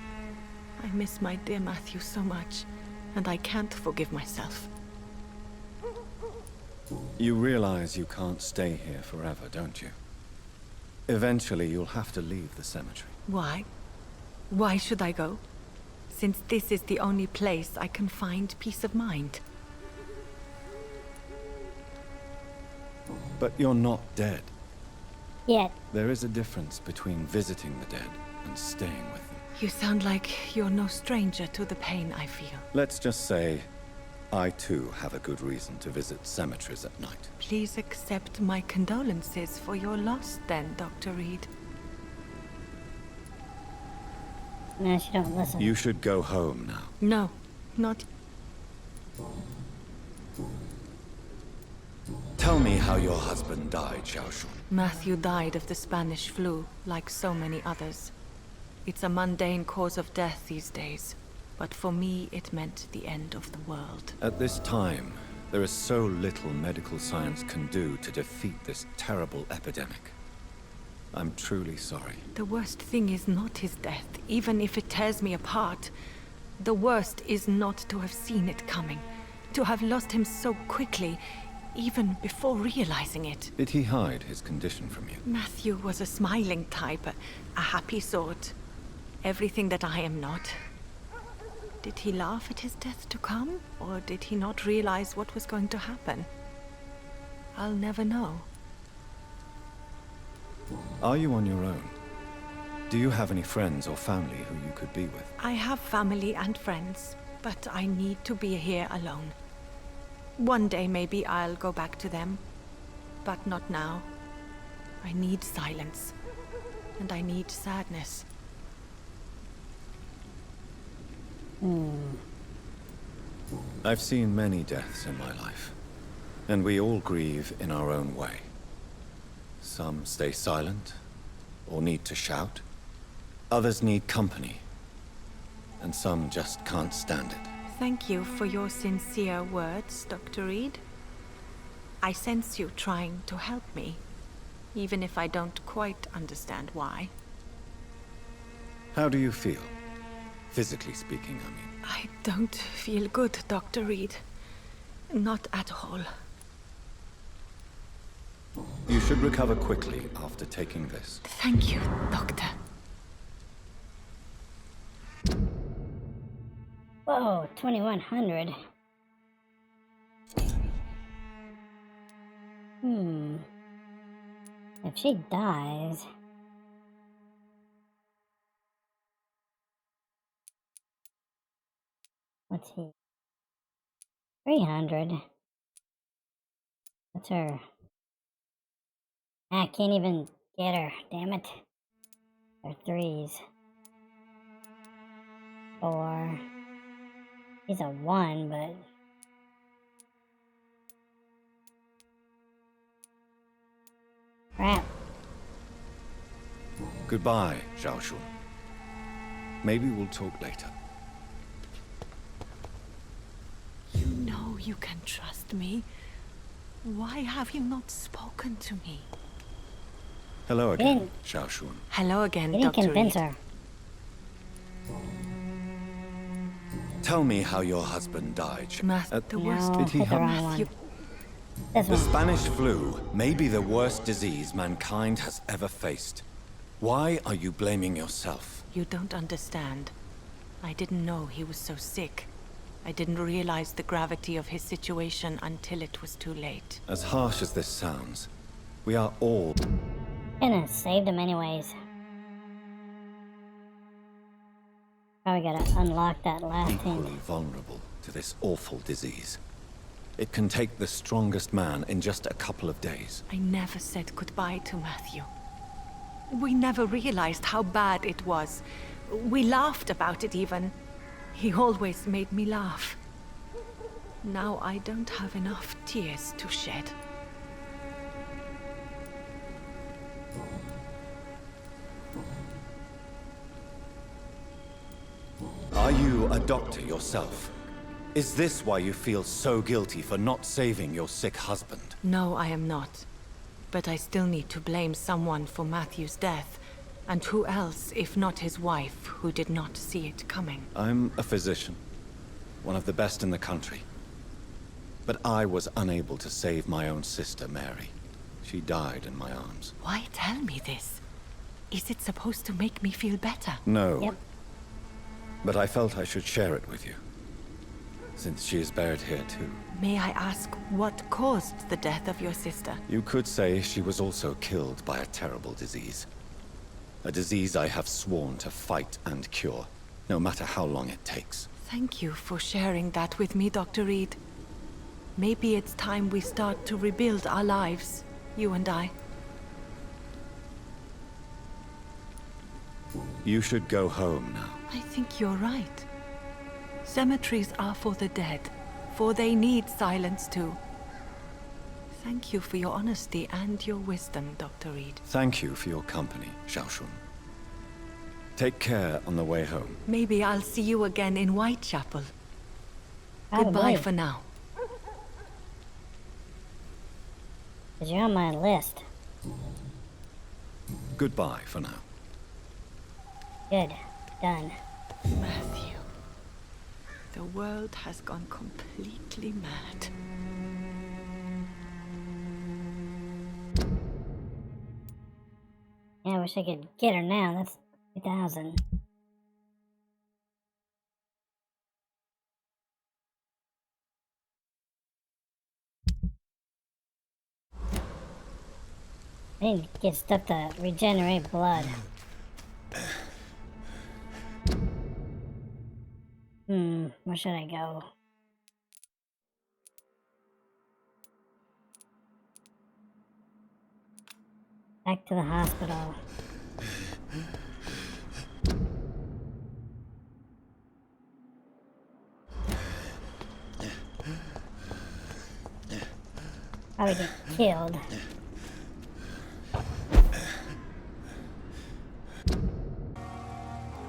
I miss my dear Matthew so much, and I can't forgive myself. You realize you can't stay here forever, don't you? Eventually, you'll have to leave the cemetery. Why? Why should I go? Since this is the only place I can find peace of mind. But you're not dead. Yet. There is a difference between visiting the dead and staying with them. You sound like you're no stranger to the pain I feel. Let's just say, I too have a good reason to visit cemeteries at night. Please accept my condolences for your loss then, Dr. Reid. No, she don't listen. You should go home now. No, not... Tell me how your husband died, Xiaoshun. Matthew died of the Spanish flu, like so many others. It's a mundane cause of death these days, but for me it meant the end of the world. At this time, there is so little medical science can do to defeat this terrible epidemic. I'm truly sorry. The worst thing is not his death, even if it tears me apart. The worst is not to have seen it coming, to have lost him so quickly, even before realizing it. Did he hide his condition from you? Matthew was a smiling type, a happy sort. Everything that I am not. Did he laugh at his death to come, or did he not realize what was going to happen? I'll never know. Are you on your own? Do you have any friends or family who you could be with? I have family and friends, but I need to be here alone. One day maybe I'll go back to them, but not now. I need silence, and I need sadness. I've seen many deaths in my life, and we all grieve in our own way. Some stay silent, or need to shout. Others need company, and some just can't stand it. Thank you for your sincere words, Dr. Reid. I sense you trying to help me, even if I don't quite understand why. How do you feel? Physically speaking, I mean. I don't feel good, Dr. Reid. Not at all. You should recover quickly after taking this. Thank you, Doctor. Whoa, 2100. If she dies... Let's see. 300. What's her? I can't even get her, damn it. Her threes. 4. He's a 1, but... Crap. Goodbye, Xiaoshun. Maybe we'll talk later. You know you can trust me. Why have you not spoken to me? Hello again, Xiaoshun. Hello again, You didn't Dr. convince Reid. her. Tell me how your husband died. The worst. Did he hit the have wrong one. This The one. Spanish flu may be the worst disease mankind has ever faced. Why are you blaming yourself? You don't understand. I didn't know he was so sick. I didn't realize the gravity of his situation until it was too late. As harsh as this sounds, we are all... Hinus saved him anyways. Probably gotta unlock that last equally thing. vulnerable to this awful disease. It can take the strongest man in just a couple of days. I never said goodbye to Matthew. We never realized how bad it was. We laughed about it even. He always made me laugh. Now I don't have enough tears to shed. Are you a doctor yourself? Is this why you feel so guilty for not saving your sick husband? No, I am not. But I still need to blame someone for Matthew's death. And who else, if not his wife, who did not see it coming? I'm a physician, one of the best in the country. But I was unable to save my own sister, Mary. She died in my arms. Why tell me this? Is it supposed to make me feel better? No. Yep. But I felt I should share it with you, since she is buried here too. May I ask what caused the death of your sister? You could say she was also killed by a terrible disease. A disease I have sworn to fight and cure, no matter how long it takes. Thank you for sharing that with me, Dr. Reid. Maybe it's time we start to rebuild our lives, you and I. You should go home now. I think you're right. Cemeteries are for the dead, for they need silence too. Thank you for your honesty and your wisdom, Dr. Reid. Thank you for your company, Xiaoshun. Take care on the way home. Maybe I'll see you again in Whitechapel. Probably. Goodbye for now. Because you're on my list. Goodbye for now. Good. Done. Matthew. The world has gone completely mad. Yeah, I wish I could get her now. That's 2,000. I need to get stuff to regenerate blood. Where should I go? Back to the hospital. Probably get killed.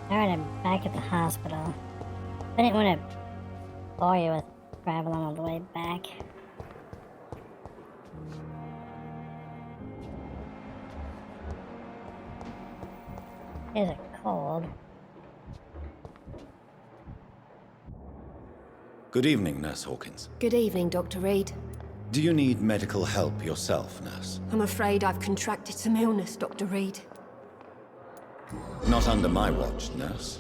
Alright, I'm back at the hospital. I didn't want to bore you with traveling all the way back. Here's a cold. Good evening, Nurse Hawkins. Good evening, Dr. Reid. Do you need medical help yourself, Nurse? I'm afraid I've contracted some illness, Dr. Reid. Not under my watch, Nurse.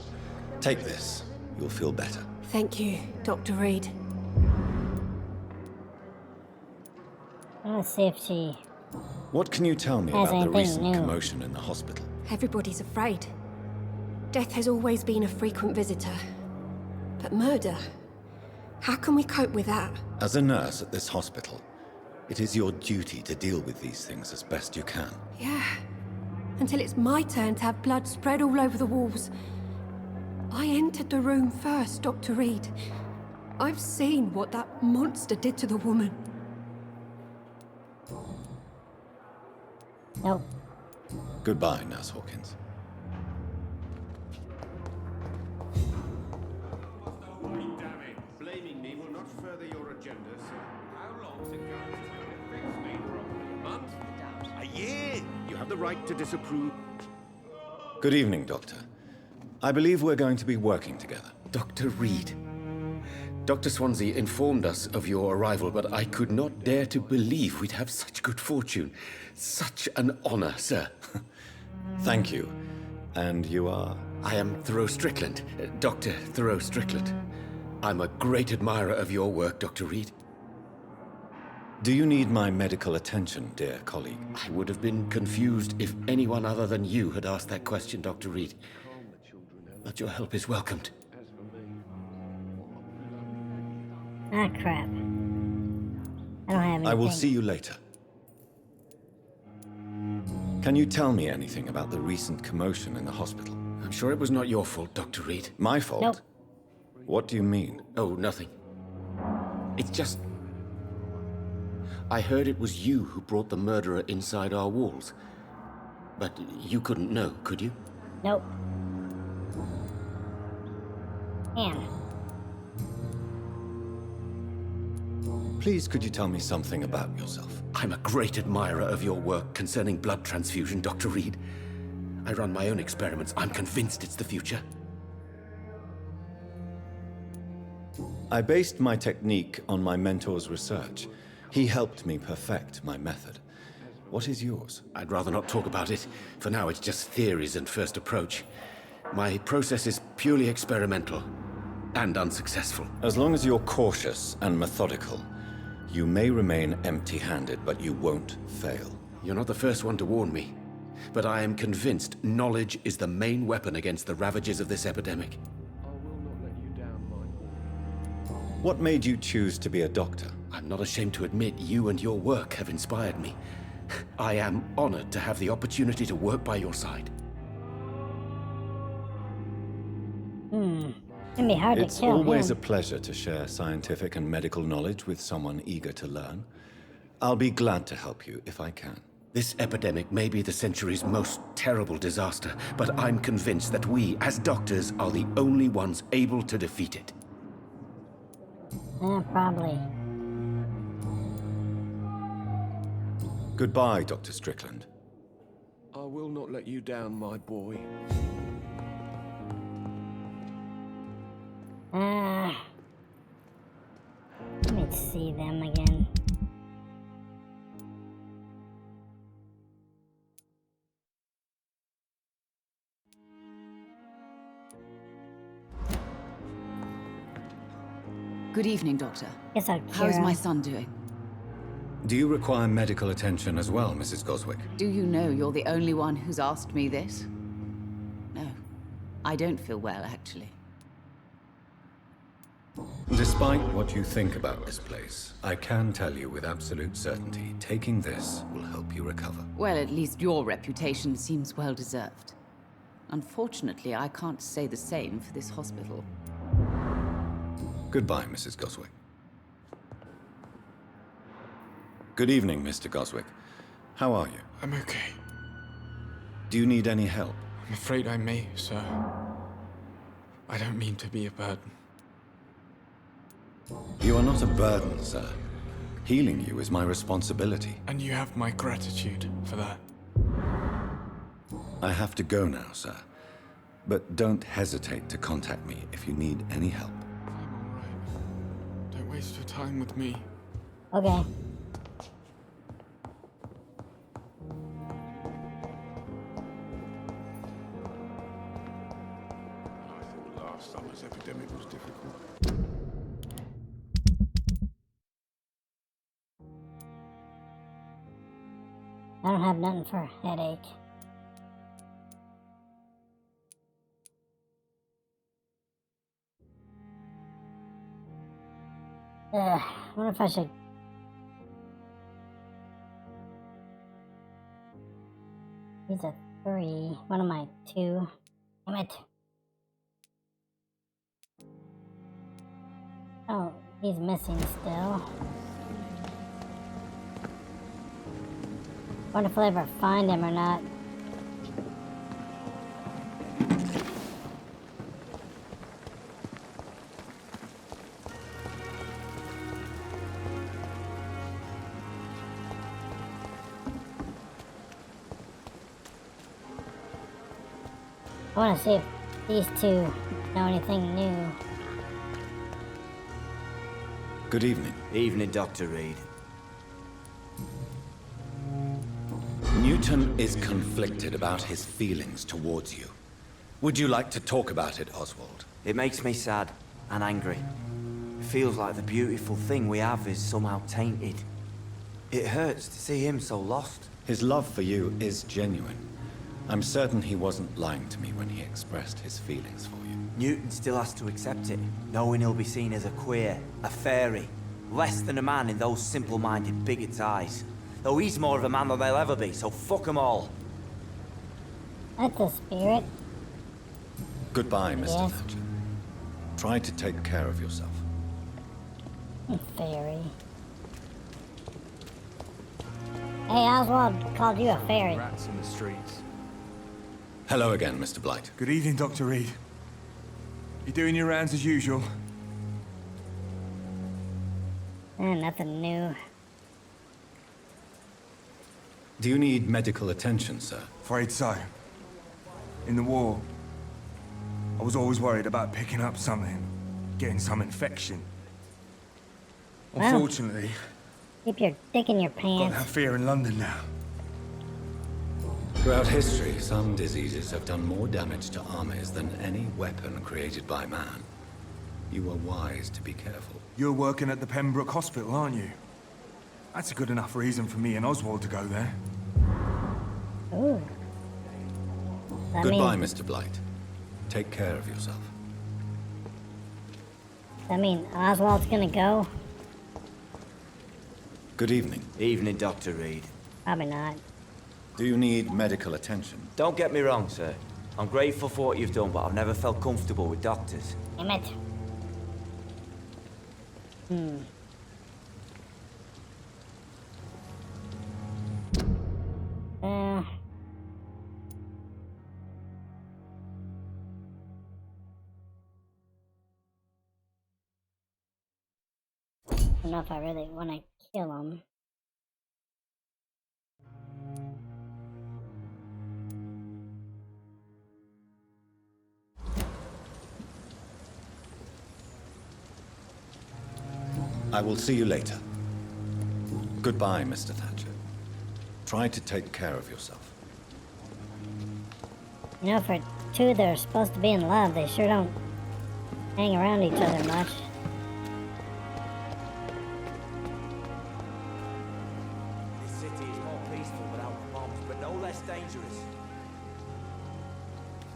Take this. You'll feel better. Thank you, Dr. Reid. Let's see if she... What can you tell me Has about the anything recent new? commotion in the hospital? Everybody's afraid. Death has always been a frequent visitor. But murder? How can we cope with that? As a nurse at this hospital, it is your duty to deal with these things as best you can. Yeah. Until it's my turn to have blood spread all over the walls. I entered the room first, Dr. Reid. I've seen what that monster did to the woman. Nope. Goodbye, Nurse Hawkins. Blaming me will not further your agenda, sir. How long's it going to fix me? Probably a month? A year? You have the right to disapprove. Good evening, Doctor. I believe we're going to be working together. Dr. Reid. Dr. Swansea informed us of your arrival, but I could not dare to believe we'd have such good fortune. Such an honor, sir. Thank you. And you are? I am Thoreau Strickland, Dr. Thoreau Strickland. I'm a great admirer of your work, Dr. Reid. Do you need my medical attention, dear colleague? I would have been confused if anyone other than you had asked that question, Dr. Reid. But your help is welcomed. Ah, crap. I don't have anything. I will see you later. Can you tell me anything about the recent commotion in the hospital? I'm sure it was not your fault, Dr. Reid. My fault? Nope. What do you mean? Oh, nothing. It's just... I heard it was you who brought the murderer inside our walls. But you couldn't know, could you? Nope. Damn. Please, could you tell me something about yourself? I'm a great admirer of your work concerning blood transfusion, Dr. Reid. I run my own experiments. I'm convinced it's the future. I based my technique on my mentor's research. He helped me perfect my method. What is yours? I'd rather not talk about it. For now, it's just theories and first approach. My process is purely experimental and unsuccessful. As long as you're cautious and methodical, you may remain empty-handed, but you won't fail. You're not the first one to warn me, but I am convinced knowledge is the main weapon against the ravages of this epidemic. What made you choose to be a doctor? I'm not ashamed to admit you and your work have inspired me. I am honored to have the opportunity to work by your side. It'd be hard It's to kill always him. a pleasure to share scientific and medical knowledge with someone eager to learn. I'll be glad to help you if I can. This epidemic may be the century's most terrible disaster, but I'm convinced that we, as doctors, are the only ones able to defeat it. Probably. Goodbye, Dr. Strickland. I will not let you down, my boy. Let me see them again. Good evening, Doctor. Guess I'll How is cure my him. son doing? Do you require medical attention as well, Mrs. Goswick? Do you know you're the only one who's asked me this? No. I don't feel well, actually. Despite what you think about this place, I can tell you with absolute certainty, taking this will help you recover. Well, at least your reputation seems well deserved. Unfortunately, I can't say the same for this hospital. Goodbye, Mrs. Goswick. Good evening, Mr. Goswick. How are you? I'm okay. Do you need any help? I'm afraid I may, sir. I don't mean to be a burden. You are not a burden, sir. Healing you is my responsibility. And you have my gratitude for that. I have to go now, sir. But don't hesitate to contact me if you need any help. I'm alright. Don't waste your time with me. Okay. I thought last summer's epidemic was difficult. I don't have nothing for a headache. I wonder if I should... He's a 3. What am I? 2? Damn it. Oh, he's missing still. Wonder if I'll ever find him or not. I want to see if these two know anything new. Good evening. Evening, Dr. Reid. Newton is conflicted about his feelings towards you. Would you like to talk about it, Oswald? It makes me sad and angry. It feels like the beautiful thing we have is somehow tainted. It hurts to see him so lost. His love for you is genuine. I'm certain he wasn't lying to me when he expressed his feelings for you. Newton still has to accept it, knowing he'll be seen as a queer, a fairy, less than a man in those simple-minded bigots' eyes. Though he's more of a man than they'll ever be, so fuck them all. That's the spirit. Goodbye, Mr. Yes. Thatcher. Try to take care of yourself. Fairy. Hey, Oswald called you a fairy. Rats in the streets. Hello again, Mr. Blight. Good evening, Dr. Reid. You doing your rounds as usual? Nothing new. Do you need medical attention, sir? Afraid so. in the war. I was always worried about picking up something, getting some infection. Well, Unfortunately, keep your dick in your got pants. that fear in London now. Throughout history, some diseases have done more damage to armies than any weapon created by man. You are wise to be careful. You're working at the Pembroke Hospital, aren't you? That's a good enough reason for me and Oswald to go there. Ooh. Goodbye, Mr. Blight. Take care of yourself. I mean, Oswald's gonna go? Good evening. Evening, Dr. Reid. Probably not. Do you need medical attention? Don't get me wrong, sir. I'm grateful for what you've done, but I've never felt comfortable with doctors. Damn it. I don't know if I really want to kill him. I will see you later. Goodbye, Mr. Thatcher. Try to take care of yourself. You know, for two that are supposed to be in love, they sure don't hang around each other much. This city is more peaceful without the bombs, but no less dangerous.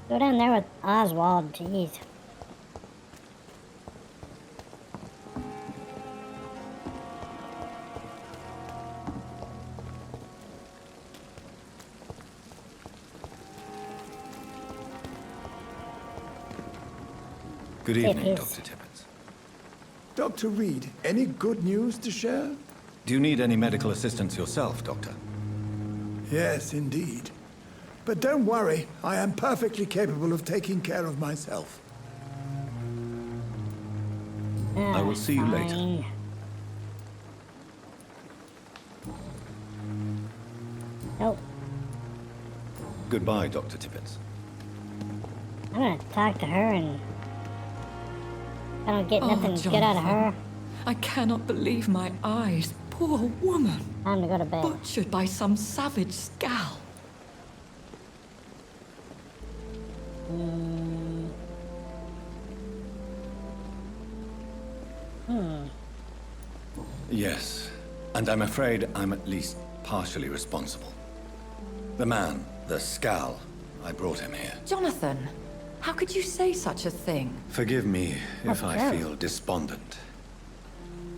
Go down there with Oswald, jeez. Good evening, Dr. Tippett. Dr. Reid, any good news to share? Do you need any medical assistance yourself, Doctor? Yes, indeed. But don't worry, I am perfectly capable of taking care of myself. I will see you later. Nope. Goodbye, Dr. Tippett. I'm gonna talk to her and I don't get nothing good out of her. I cannot believe my eyes. Poor woman. Time to go to bed. Butchered by some savage scowl. Yes, and I'm afraid I'm at least partially responsible. The man, the scowl, I brought him here. Jonathan, how could you say such a thing? Forgive me if I Okay. feel despondent.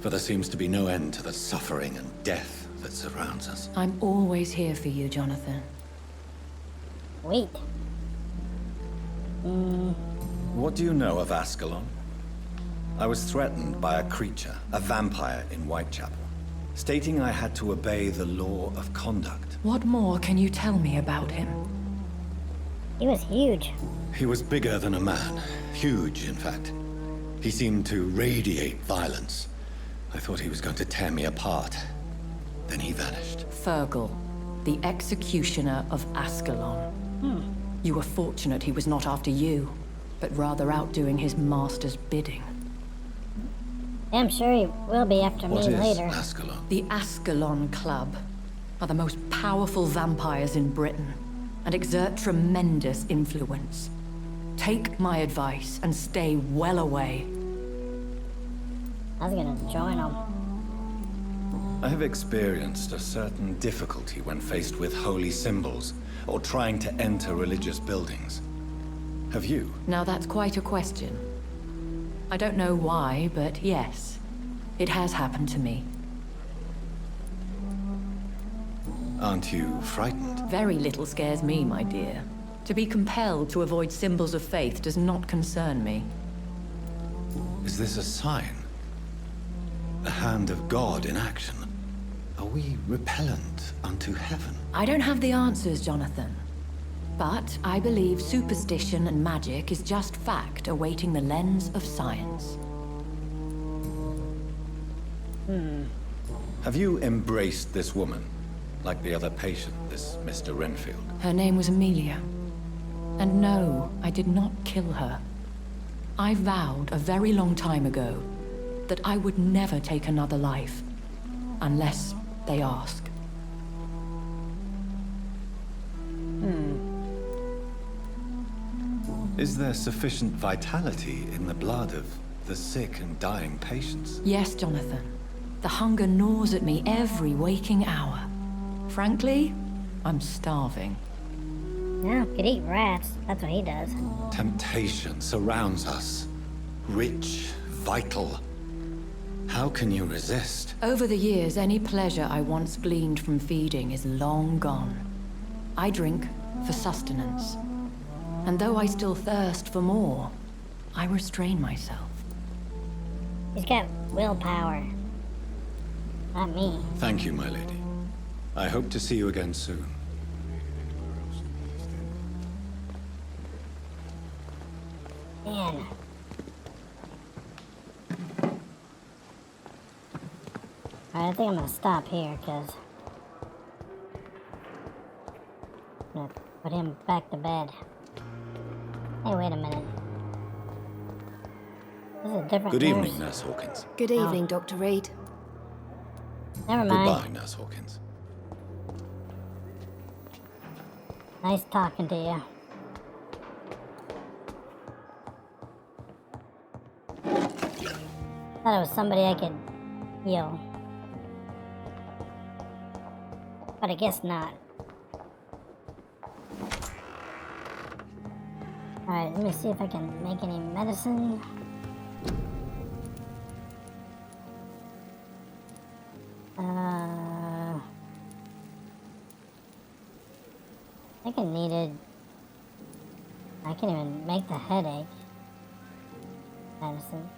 For there seems to be no end to the suffering and death that surrounds us. I'm always here for you, Jonathan. Wait. What do you know of Ascalon? I was threatened by a creature, a vampire in Whitechapel, stating I had to obey the law of conduct. What more can you tell me about him? He was huge. He was bigger than a man. Huge, in fact. He seemed to radiate violence. I thought he was going to tear me apart. Then he vanished. Fergal, the executioner of Ascalon. You were fortunate he was not after you, but rather out doing his master's bidding. I'm sure he will be after me later. Ascalon? The Ascalon Club are the most powerful vampires in Britain and exert tremendous influence. Take my advice and stay well away. I was gonna join him. I have experienced a certain difficulty when faced with holy symbols or trying to enter religious buildings. Have you? Now that's quite a question. I don't know why, but yes, it has happened to me. Aren't you frightened? Very little scares me, my dear. To be compelled to avoid symbols of faith does not concern me. Is this a sign? The hand of God in action? Are we repellent unto heaven? I don't have the answers, Jonathan. But I believe superstition and magic is just fact awaiting the lens of science. Have you embraced this woman? Like the other patient, this Mr. Renfield? Her name was Amelia. And No, I did not kill her. I vowed a very long time ago that I would never take another life, unless they ask. Is there sufficient vitality in the blood of the sick and dying patients? Yes, Jonathan. The hunger gnaws at me every waking hour. Frankly, I'm starving. Yeah, could eat rats. That's what he does. Temptation surrounds us. Rich, vital. How can you resist? Over the years, any pleasure I once gleaned from feeding is long gone. I drink for sustenance. And though I still thirst for more, I restrain myself. He's got willpower. Not me. Thank you, my lady. I hope to see you again soon. Man. Alright, I think I'm gonna stop here, because I'm gonna put him back to bed. Hey, wait a minute. This is a different Good nurse. evening, Nurse Hawkins. Good evening, Dr. Reid. Never mind. Goodbye, Nurse Hawkins. Nice talking to you. Thought it was somebody I could heal. But I guess not. Alright, let me see if I can make any medicine. I think I needed... I can't even make the headache medicine.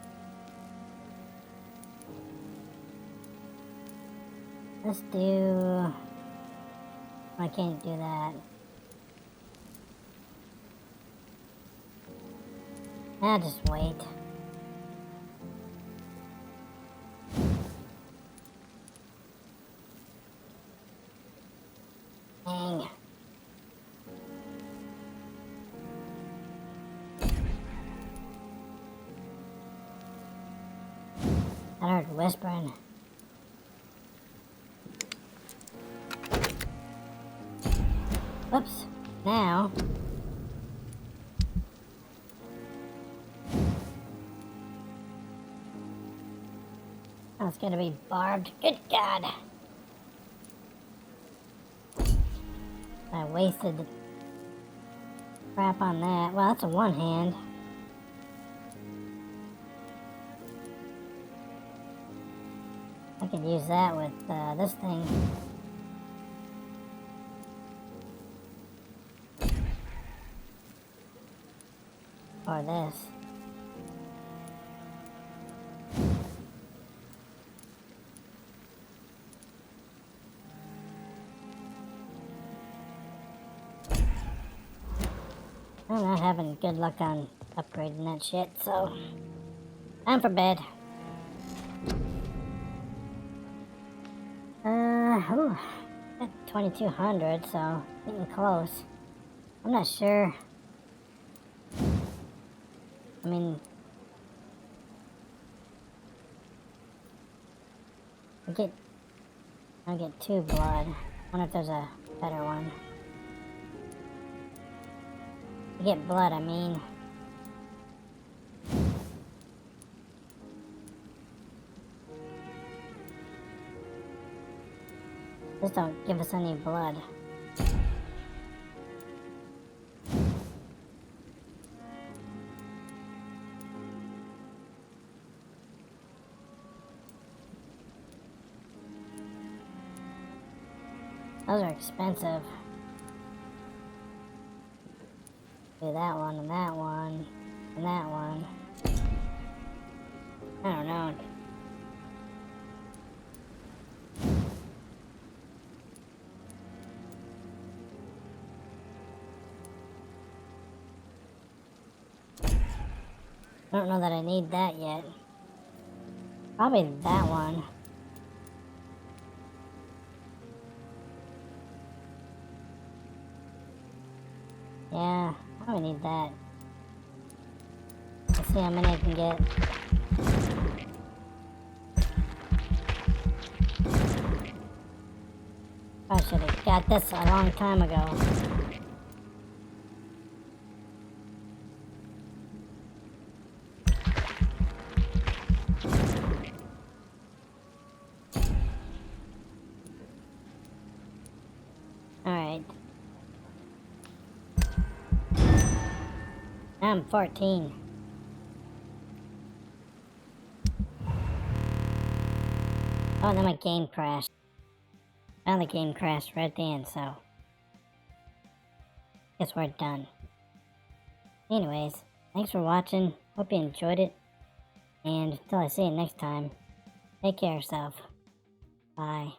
Let's do... I can't do that. I'll just wait. Dang. I heard whispering. Whoops. Now. Oh, it's gonna be barbed. Good God. I wasted the crap on that. Well, that's a one hand. I could use that with this thing. Or this. I'm not having good luck on upgrading that shit, so time for bed. Ooh, got 2200, so getting close. I'm not sure. I mean, I get 2 blood. I wonder if there's a better one. I get blood, I mean. Just don't give us any blood. Those are expensive. Do that one and that one and that one. I don't know. I don't know that I need that yet. Probably that one. Yeah, I need that. Let's see how many I can get. I should have got this a long time ago. Alright. Now I'm 14. Oh, then my game crashed. Now the game crashed right at the end, so guess we're done. Anyways, thanks for watching. Hope you enjoyed it. And until I see you next time, take care of yourself. Bye.